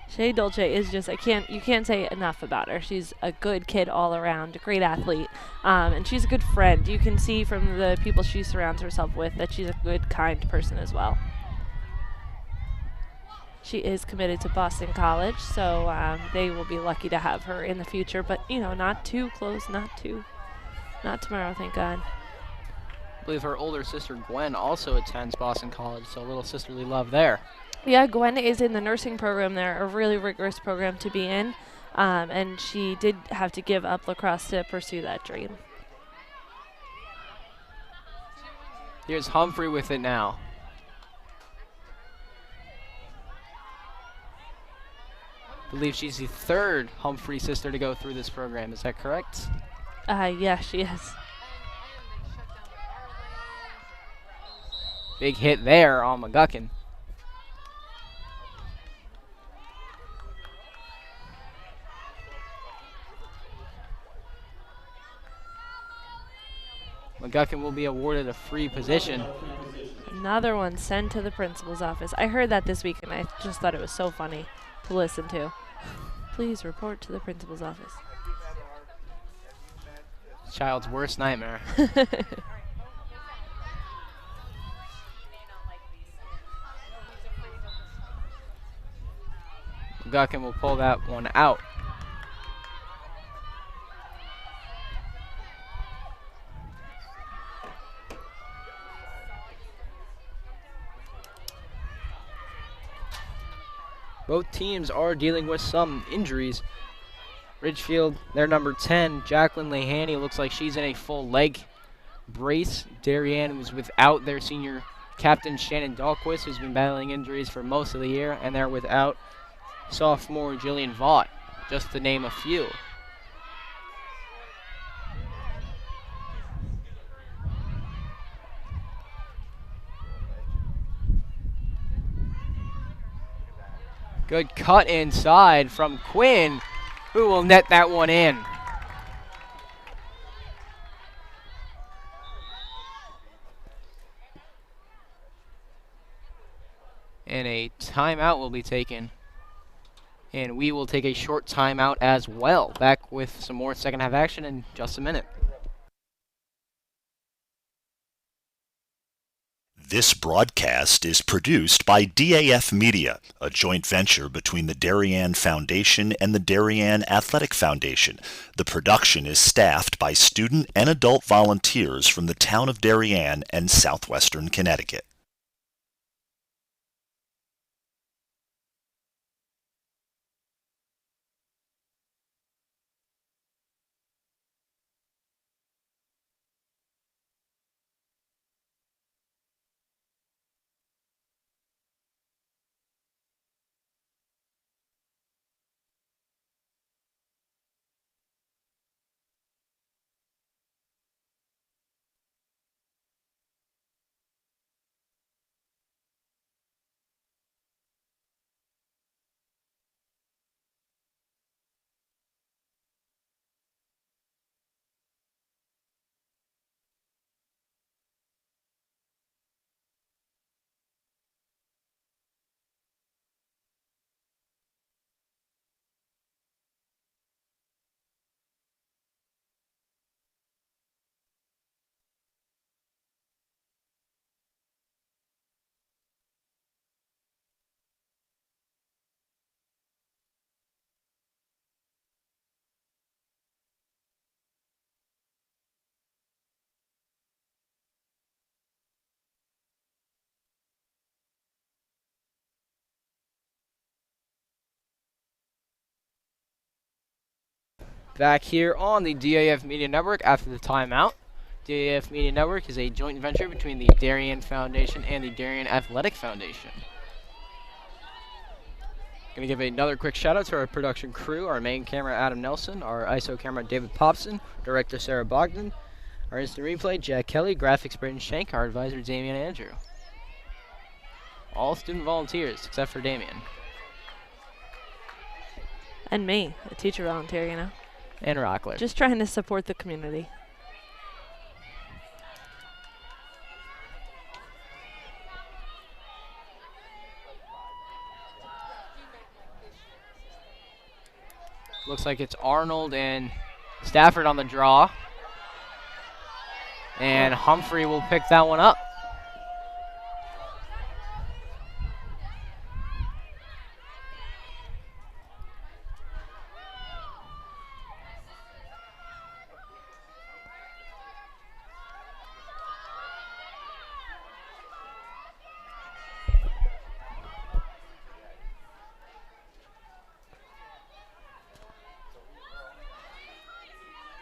Shay Dolce is just, you can't say enough about her. She's a good kid all around, a great athlete, and she's a good friend. You can see from the people she surrounds herself with that she's a good, kind person as well. She is committed to Boston College, so they will be lucky to have her in the future, but, you know, not too close, not tomorrow, thank God. I believe her older sister Gwen also attends Boston College, so a little sisterly love there. Yeah, Gwen is in the nursing program there, a really rigorous program to be in, and she did have to give up lacrosse to pursue that dream. Here's Humphrey with it now. I believe she's the 3rd Humphrey sister to go through this program. Is that correct? Yeah, she is. Big hit there on McGuckin. McGuckin will be awarded a free position. Another one sent to the principal's office. I heard that this week, and I just thought it was so funny to listen to. Please report to the principal's office. Child's worst nightmare. McGuckin will pull that one out. Both teams are dealing with some injuries. Ridgefield, their number 10, Jacqueline Lehaney, looks like she's in a full leg brace. Darien was without their senior captain, Shannon Dahlquist, who's been battling injuries for most of the year, and they're without sophomore Jillian Vaught, just to name a few. Good cut inside from Quinn, who will net that one in. And a timeout will be taken. And we will take a short timeout as well. Back with some more second half action in just a minute. This broadcast is produced by DAF Media, a joint venture between the Darien Foundation and the Darien Athletic Foundation. The production is staffed by student and adult volunteers from the town of Darien and southwestern Connecticut. Back here on the DAF Media Network after the timeout. DAF Media Network is a joint venture between the Darien Foundation and the Darien Athletic Foundation. Going to give another quick shout out to our production crew, our main camera Adam Nelson, our ISO camera David Popson, director Sarah Bogdan, our instant replay Jack Kelly, graphics Braden Shank, our advisor Damian Andrew. All student volunteers except for Damian. And me, a teacher volunteer, you know. And Rockler. Just trying to support the community. Looks like it's Arnold and Stafford on the draw. And Humphrey will pick that one up.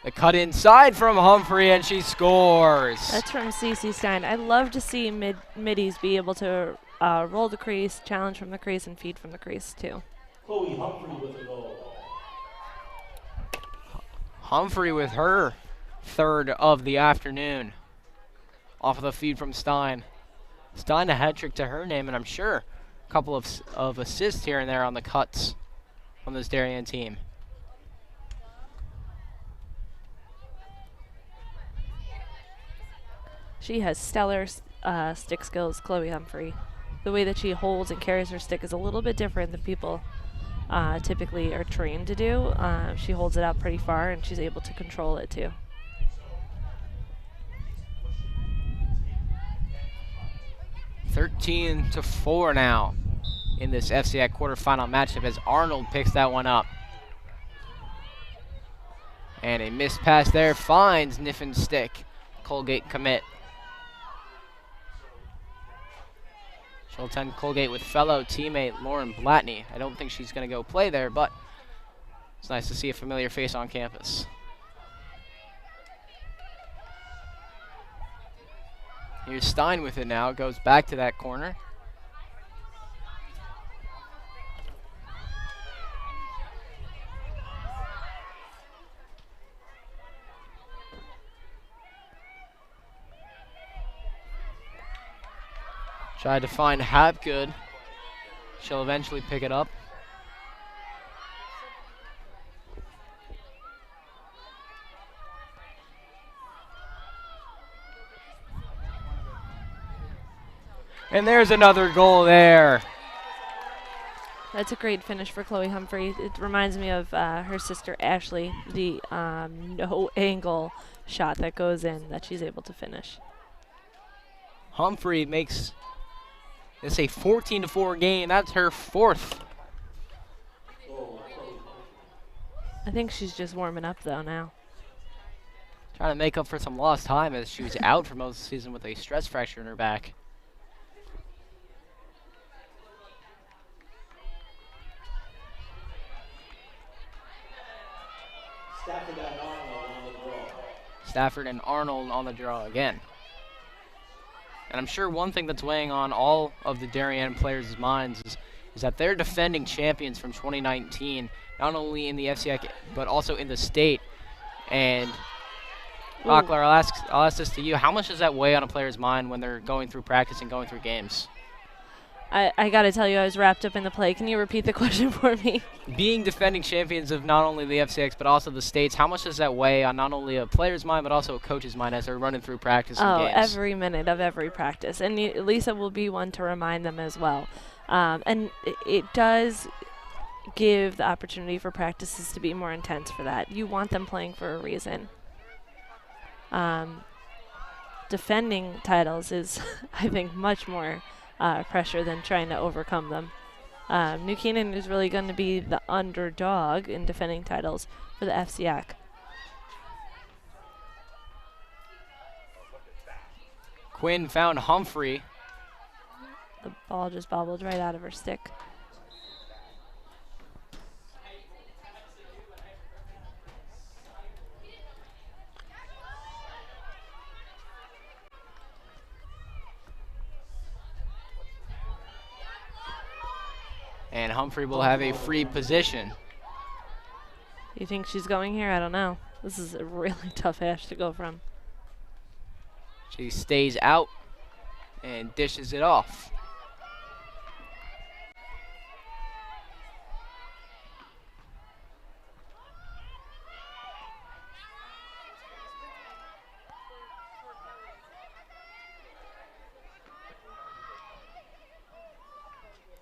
The cut inside from Humphrey, and she scores. That's from CeCe Stein. I love to see middies be able to roll the crease, challenge from the crease, and feed from the crease, too. Chloe Humphrey with a goal. Humphrey with her third of the afternoon. Off of the feed from Stein. Stein a hat trick to her name, and I'm sure a couple of assists here and there on the cuts from this Darien team. She has stellar stick skills, Chloe Humphrey. The way that she holds and carries her stick is a little bit different than people typically are trained to do. She holds it out pretty far, and she's able to control it too. (13-4) now in this FCIAC quarterfinal matchup as Arnold picks that one up. And a missed pass there finds Niffin's stick. Colgate commit. She'll attend Colgate with fellow teammate Lauren Blatney. I don't think she's going to go play there, but it's nice to see a familiar face on campus. Here's Stein with it now. Goes back to that corner. Tried to find Hapgood. She'll eventually pick it up. And there's another goal there. That's a great finish for Chloe Humphrey. It reminds me of her sister Ashley, the no-angle shot that goes in that she's able to finish. Humphrey makes this a 14-4 game. That's her 4th. I think she's just warming up, though, now. Trying to make up for some lost time as she was out for most of the season with a stress fracture in her back. Stafford and Arnold on the draw again. And I'm sure one thing that's weighing on all of the Darien players' minds is that they're defending champions from 2019, not only in the FCIAC but also in the state. And Rockler, I'll ask this to you. How much does that weigh on a player's mind when they're going through practice and going through games? I got to tell you, I was wrapped up in the play. Can you repeat the question for me? Being defending champions of not only the FCX but also the states, how much does that weigh on not only a player's mind but also a coach's mind as they're running through practice and games? Every minute of every practice. And Lisa will be one to remind them as well. And it does give the opportunity for practices to be more intense for that. You want them playing for a reason. Defending titles is, I think, much more pressure than trying to overcome them. New Canaan is really going to be the underdog in defending titles for the FCIAC. Quinn found Humphrey. The ball just bobbled right out of her stick. And Humphrey will have a free position. You think she's going here? I don't know. This is a really tough hash to go from. She stays out and dishes it off.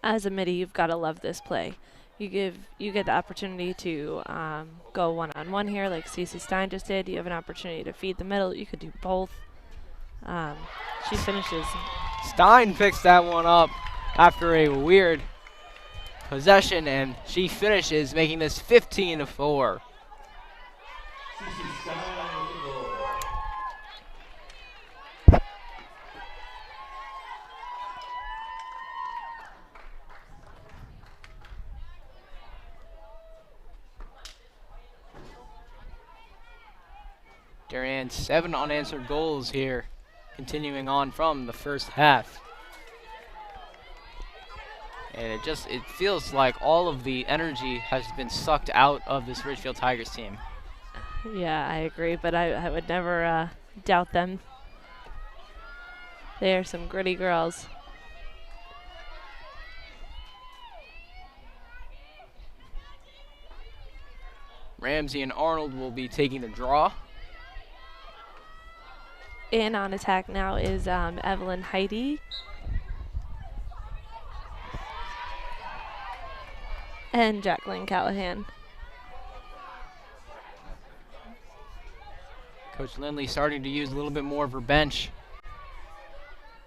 As a midi, you've got to love this play. You get the opportunity to go one-on-one here, like CeCe Stein just did. You have an opportunity to feed the middle. You could do both. She finishes. Stein picks that one up after a weird possession, and she finishes, making this 15-4. Darien 7 unanswered goals here, continuing on from the first half. And it feels like all of the energy has been sucked out of this Ridgefield Tigers team. Yeah, I agree, but I would never doubt them. They are some gritty girls. Ramsay and Arnold will be taking the draw. In on attack now is Evelyn Heidi. And Jacqueline Callahan. Coach Lindley starting to use a little bit more of her bench.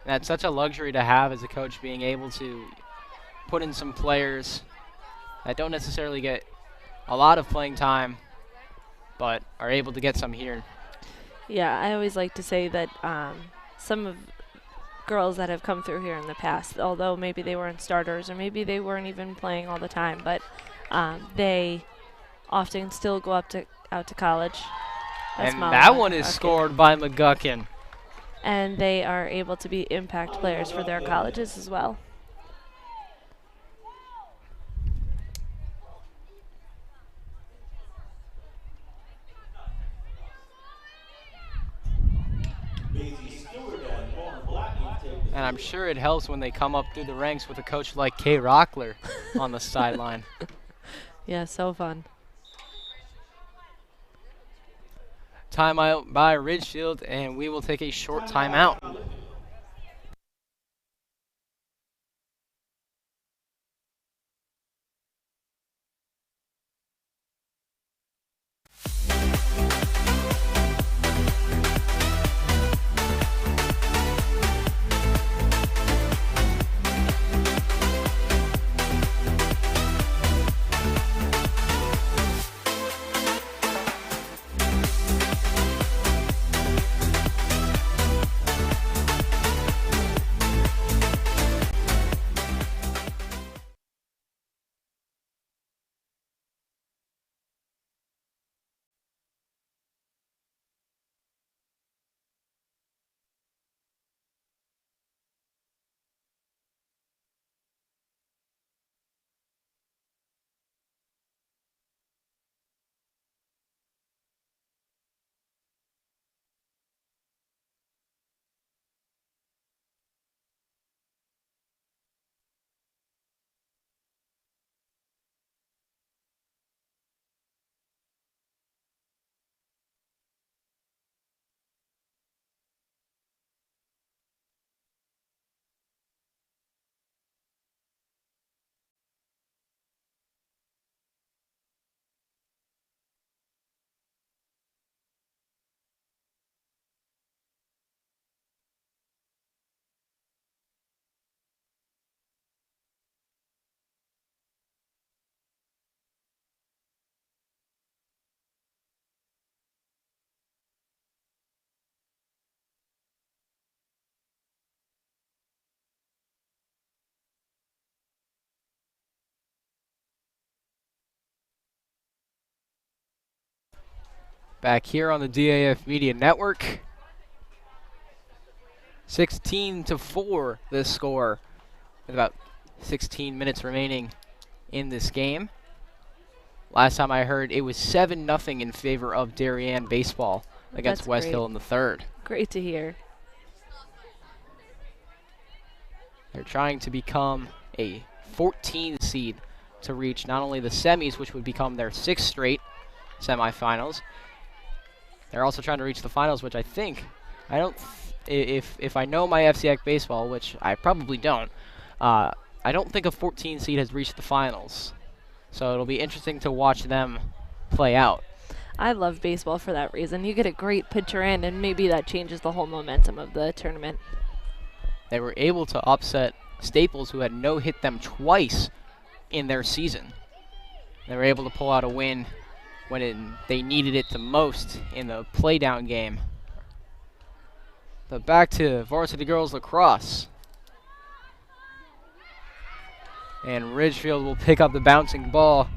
And that's such a luxury to have as a coach, being able to put in some players that don't necessarily get a lot of playing time, but are able to get some here. Yeah, I always like to say that some of girls that have come through here in the past, although maybe they weren't starters or maybe they weren't even playing all the time, but they often still go out to college. And that one is scored by McGuckin. And they are able to be impact players for their colleges as well. And I'm sure it helps when they come up through the ranks with a coach like Kay Rockler on the sideline. Yeah, so fun. Timeout by Ridgefield, and we will take a short timeout. back here on the DAF Media Network. 16-4 this score, with about 16 minutes remaining in this game. Last time I heard, it was 7-0 in favor of Darien baseball against That's West great. Hill in the third. Great to hear. They're trying to become a 14 seed to reach not only the semis, which would become their 6th straight semifinals. They're also trying to reach the finals, which I think, if I know my FCIAC baseball, which I probably don't, I don't think a 14 seed has reached the finals. So it'll be interesting to watch them play out. I love baseball for that reason. You get a great pitcher in, and maybe that changes the whole momentum of the tournament. They were able to upset Staples, who had no-hit them twice in their season. They were able to pull out a win when they needed it the most in the play-down game. But back to Varsity Girls Lacrosse. And Ridgefield will pick up the bouncing ball.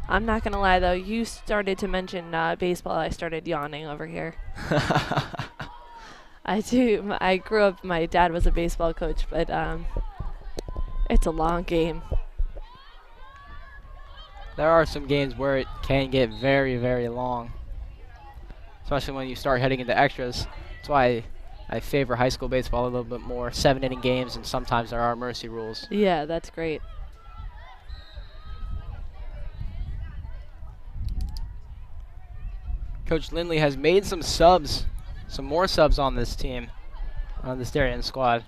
I'm not going to lie, though. You started to mention baseball. I started yawning over here. I do. I grew up, my dad was a baseball coach, but it's a long game. There are some games where it can get very, very long, especially when you start heading into extras. That's why I favor high school baseball a little bit more. 7-inning games, and sometimes there are mercy rules. Yeah, that's great. Coach Lindley has made some subs, some more subs on this team, on this Darien squad.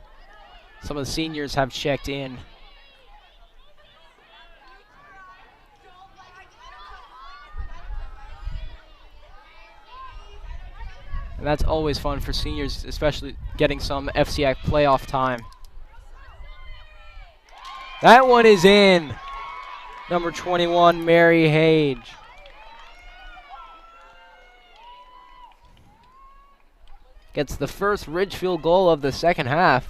Some of the seniors have checked in. And that's always fun for seniors, especially getting some FCIAC playoff time. That one is in. Number 21, Mary Hage. Gets the first Ridgefield goal of the second half.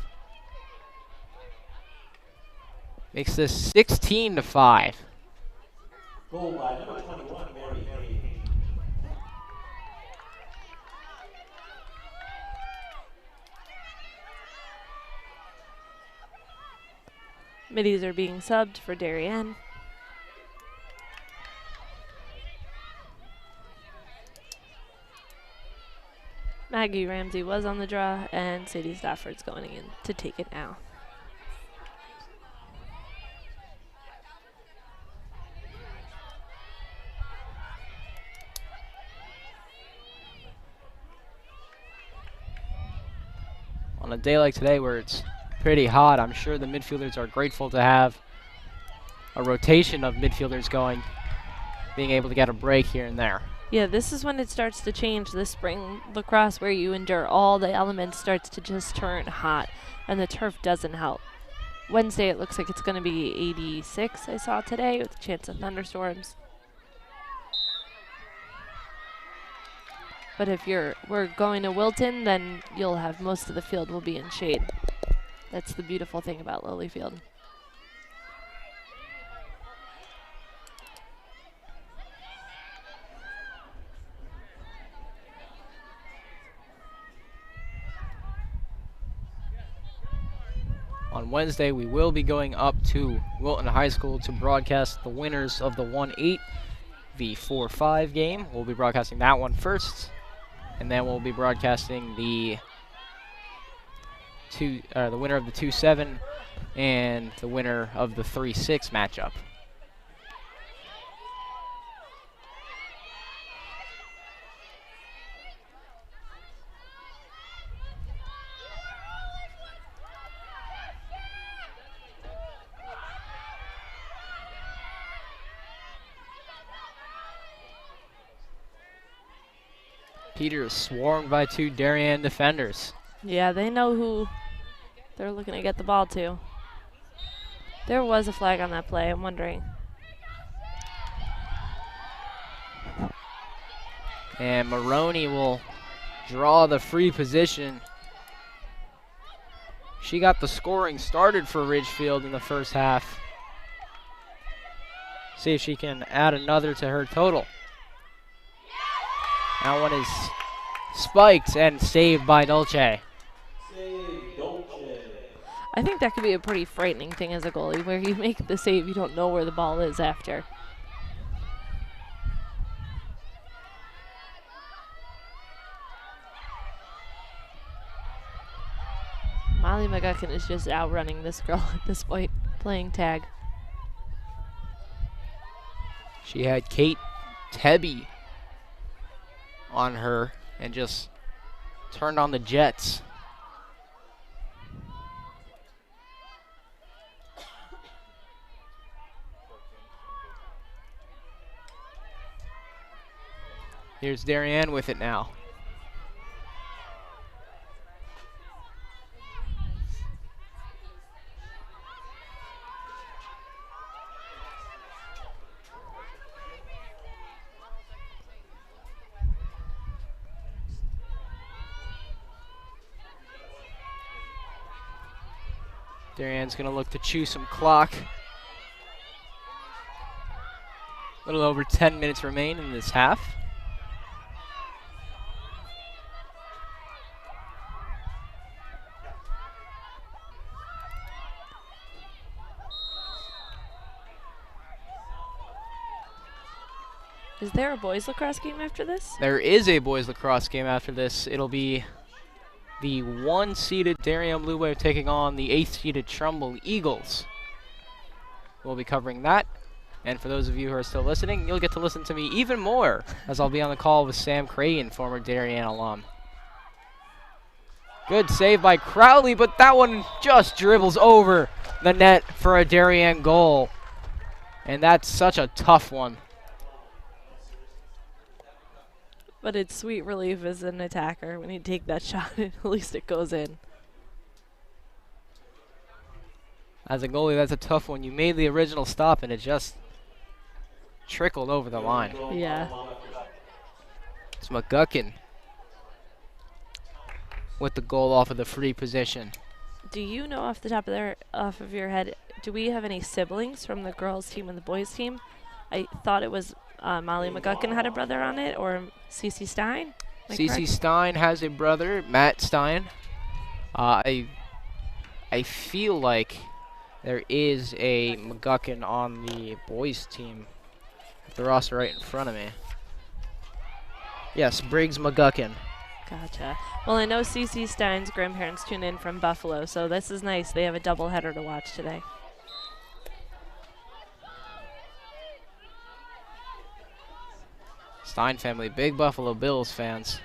Makes this 16-5. Goal by number 21, Mary Hage. Middies are being subbed for Darien. Maggie Ramsay was on the draw, and Sadie Stafford's going in to take it now. On a day like today where it's pretty hot, I'm sure the midfielders are grateful to have a rotation of midfielders going, being able to get a break here and there. Yeah, this is when it starts to change. This spring lacrosse, where you endure all the elements, starts to just turn hot, and the turf doesn't help. Wednesday, it looks like it's going to be 86, I saw today, with a chance of thunderstorms. But if we're going to Wilton, then you'll have most of the field will be in shade. That's the beautiful thing about Lilyfield. On Wednesday, we will be going up to Wilton High School to broadcast the winners of the 1-8 v 4-5 game. We'll be broadcasting that one first, and then we'll be broadcasting the winner of the 2-7 and the winner of the 3-6 matchup. Peter is swarmed by two Darien defenders. Yeah, they know who they're looking to get the ball to. There was a flag on that play, I'm wondering. And Maroney will draw the free position. She got the scoring started for Ridgefield in the first half. See if she can add another to her total. That one is spiked and saved by Dolce. I think that could be a pretty frightening thing as a goalie, where you make the save, you don't know where the ball is after. Molly McGuckin is just outrunning this girl at this point, playing tag. She had Kate Tebby on her and just turned on the Jets. Here's Darien with it now. Darien's going to look to chew some clock. A little over 10 minutes remain in this half. Is there a boys lacrosse game after this? There is a boys lacrosse game after this. It'll be the 1-seeded Darien Blue Wave taking on the 8th-seeded Trumbull Eagles. We'll be covering that. And for those of you who are still listening, you'll get to listen to me even more as I'll be on the call with Sam Creighton, former Darien alum. Good save by Crowley, but that one just dribbles over the net for a Darien goal. And that's such a tough one. But it's sweet relief as an attacker when you take that shot and at least it goes in. As a goalie, that's a tough one. You made the original stop and it just trickled over the line. Yeah. It's McGuckin with the goal off of the free position. Do you know off the top of your head, do we have any siblings from the girls team and the boys team? I thought it was Molly McGuckin had a brother on it, or CeCe Stein? CeCe Stein has a brother, Matt Stein. I feel like there is a McGuckin on the boys team. The roster right in front of me. Yes, Briggs McGuckin. Gotcha. Well, I know CeCe Stein's grandparents tune in from Buffalo, so this is nice. They have a doubleheader to watch today. Stein family, big Buffalo Bills fans.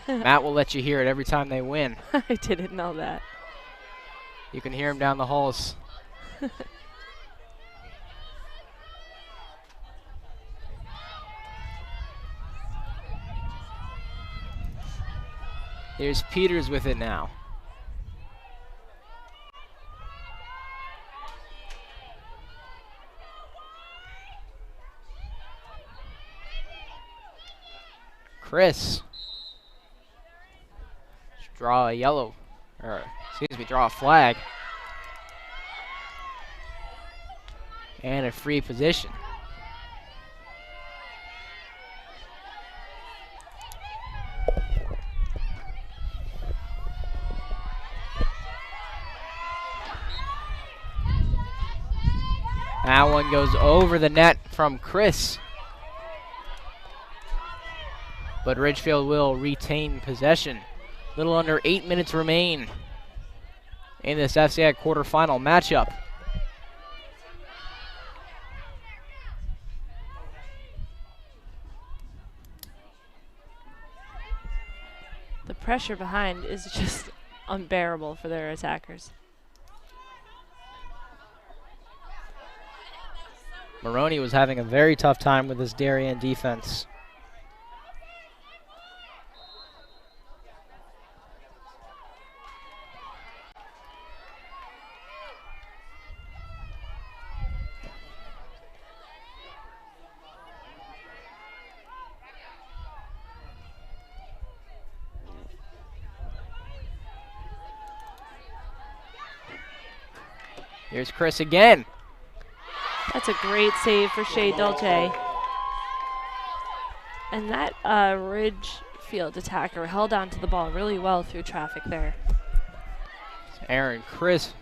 Matt will let you hear it every time they win. I didn't know that. You can hear him down the halls. Here's Peters with it now. Chris. Draw a yellow, or excuse me, draw a flag. And a free position. That one goes over the net from Chris. But Ridgefield will retain possession. Little under 8 minutes remain in this FCIAC quarterfinal matchup. The pressure behind is just unbearable for their attackers. Maroney was having a very tough time with his Darien defense. Here's Chris again. That's a great save for Shea Dolce. And that field attacker, held on to the ball really well through traffic there. Aaron Chris.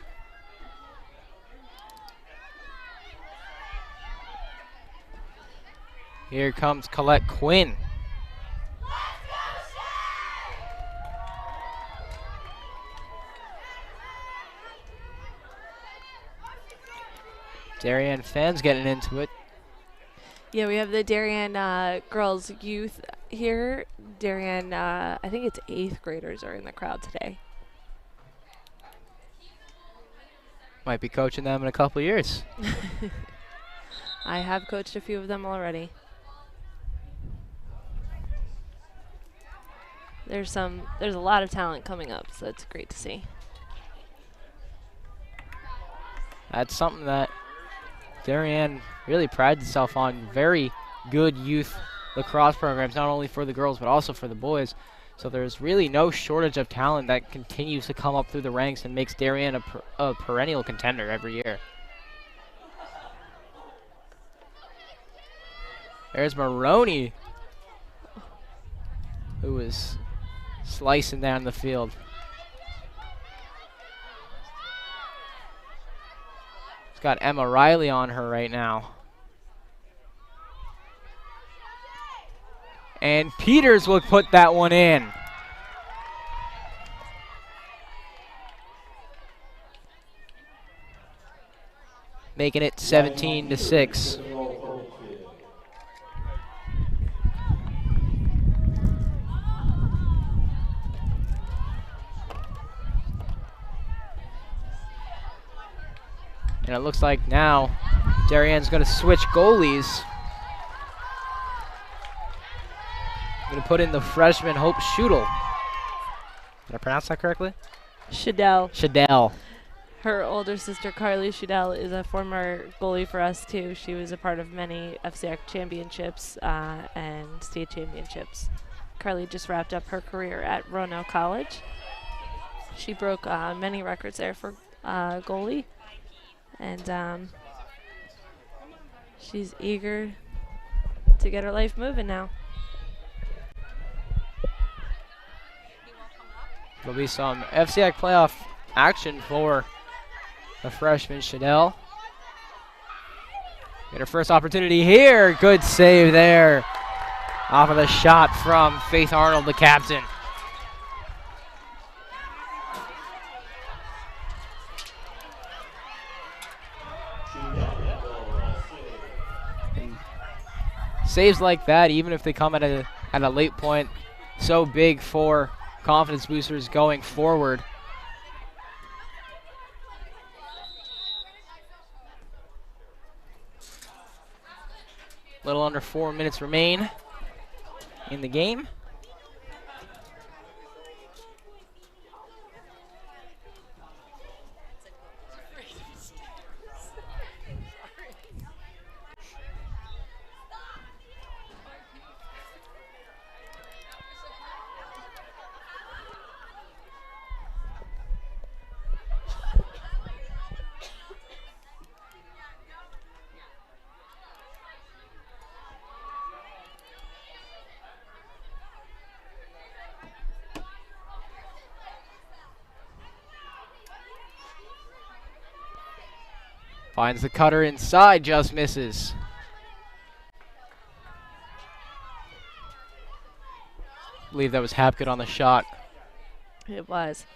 Here comes Colette Quinn. Darien fans getting into it. Yeah, we have the Darien girls youth here. Darien, I think it's 8th graders are in the crowd today. Might be coaching them in a couple of years. I have coached a few of them already. There's a lot of talent coming up, so it's great to see. That's something that Darien really prides itself on. Very good youth lacrosse programs, not only for the girls but also for the boys. So there's really no shortage of talent that continues to come up through the ranks and makes Darien a perennial contender every year. There's Maroney, who is slicing down the field. She's got Emma Riley on her right now. And Peters will put that one in. Making it 17-6. And it looks like now Darien's going to switch goalies. Going to put in the freshman Hope Schudel. Did I pronounce that correctly? Shadell. Shadell. Her older sister Carly Shadell is a former goalie for us too. She was a part of many FCIAC championships and state championships. Carly just wrapped up her career at Roanoke College. She broke many records there for goalie. And she's eager to get her life moving now. There'll be some FCIAC playoff action for the freshman Shadell. Get her first opportunity here. Good save there. Off of the shot from Faith Arnold, the captain. Saves like that, even if they come at a late point, so big for confidence boosters going forward. Little under 4 minutes remain in the game. Finds the cutter inside, just misses. I believe that was Hapgood on the shot. It was.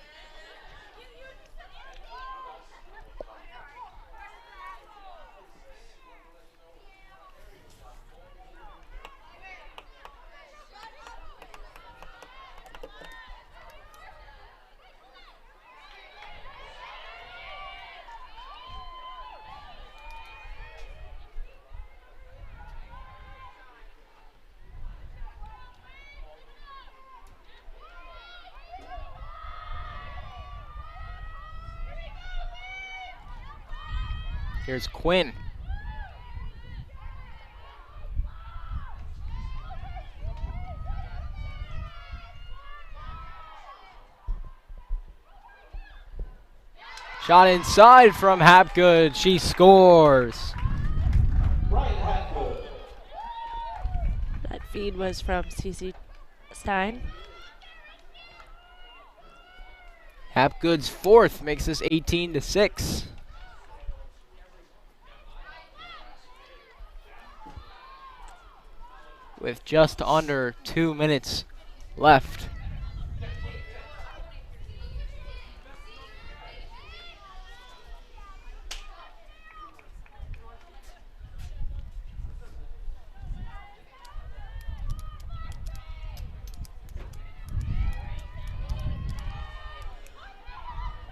Here's Quinn. Shot inside from Hapgood. She scores. That feed was from CeCe Stein. Hapgood's fourth makes this 18-6. With just under 2 minutes left.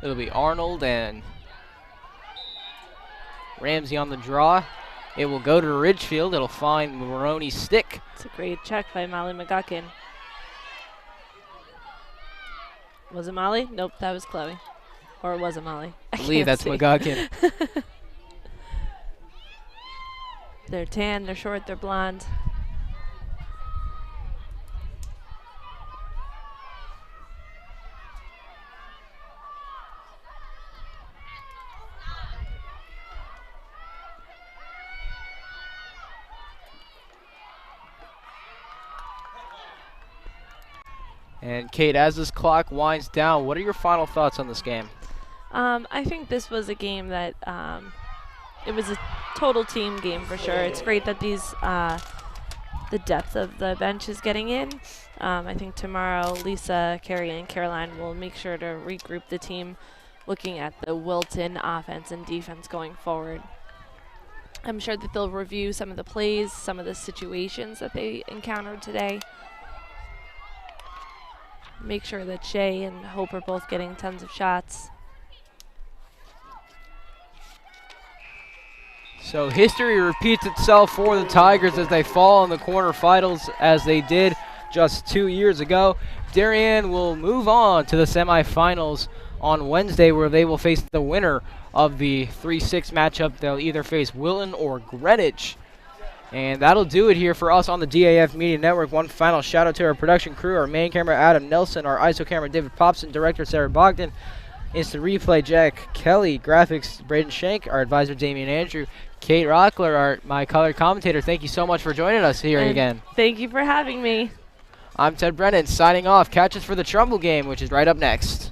It'll be Arnold and Ramsay on the draw. It will go to Ridgefield. It'll find Maroney's stick. It's a great check by Molly McGuckin. Was it Molly? Nope, that was Chloe. Or was it Molly? I believe that's McGuckin. They're tan, they're short, they're blonde. And Kate, as this clock winds down, what are your final thoughts on this game? I think this was a game that it was a total team game for sure. It's great that these the depth of the bench is getting in. I think tomorrow Lisa, Carrie, and Caroline will make sure to regroup the team, looking at the Wilton offense and defense going forward. I'm sure that they'll review some of the plays, some of the situations that they encountered today. Make sure that Shay and Hope are both getting tons of shots. So history repeats itself for the Tigers as they fall in the quarterfinals as they did just 2 years ago. Darien will move on to the semifinals on Wednesday, where they will face the winner of the 3-6 matchup. They'll either face Wilton or Greenwich. And that'll do it here for us on the DAF Media Network. One final shout out to our production crew, our main camera Adam Nelson, our ISO camera David Popson, director Sarah Bogdan, instant replay Jack Kelly, graphics Braden Shank, our advisor Damian Andrew, Kate Rockler, my color commentator. Thank you so much for joining us here again. Thank you for having me. I'm Ted Brennan signing off. Catch us for the Trumbull game, which is right up next.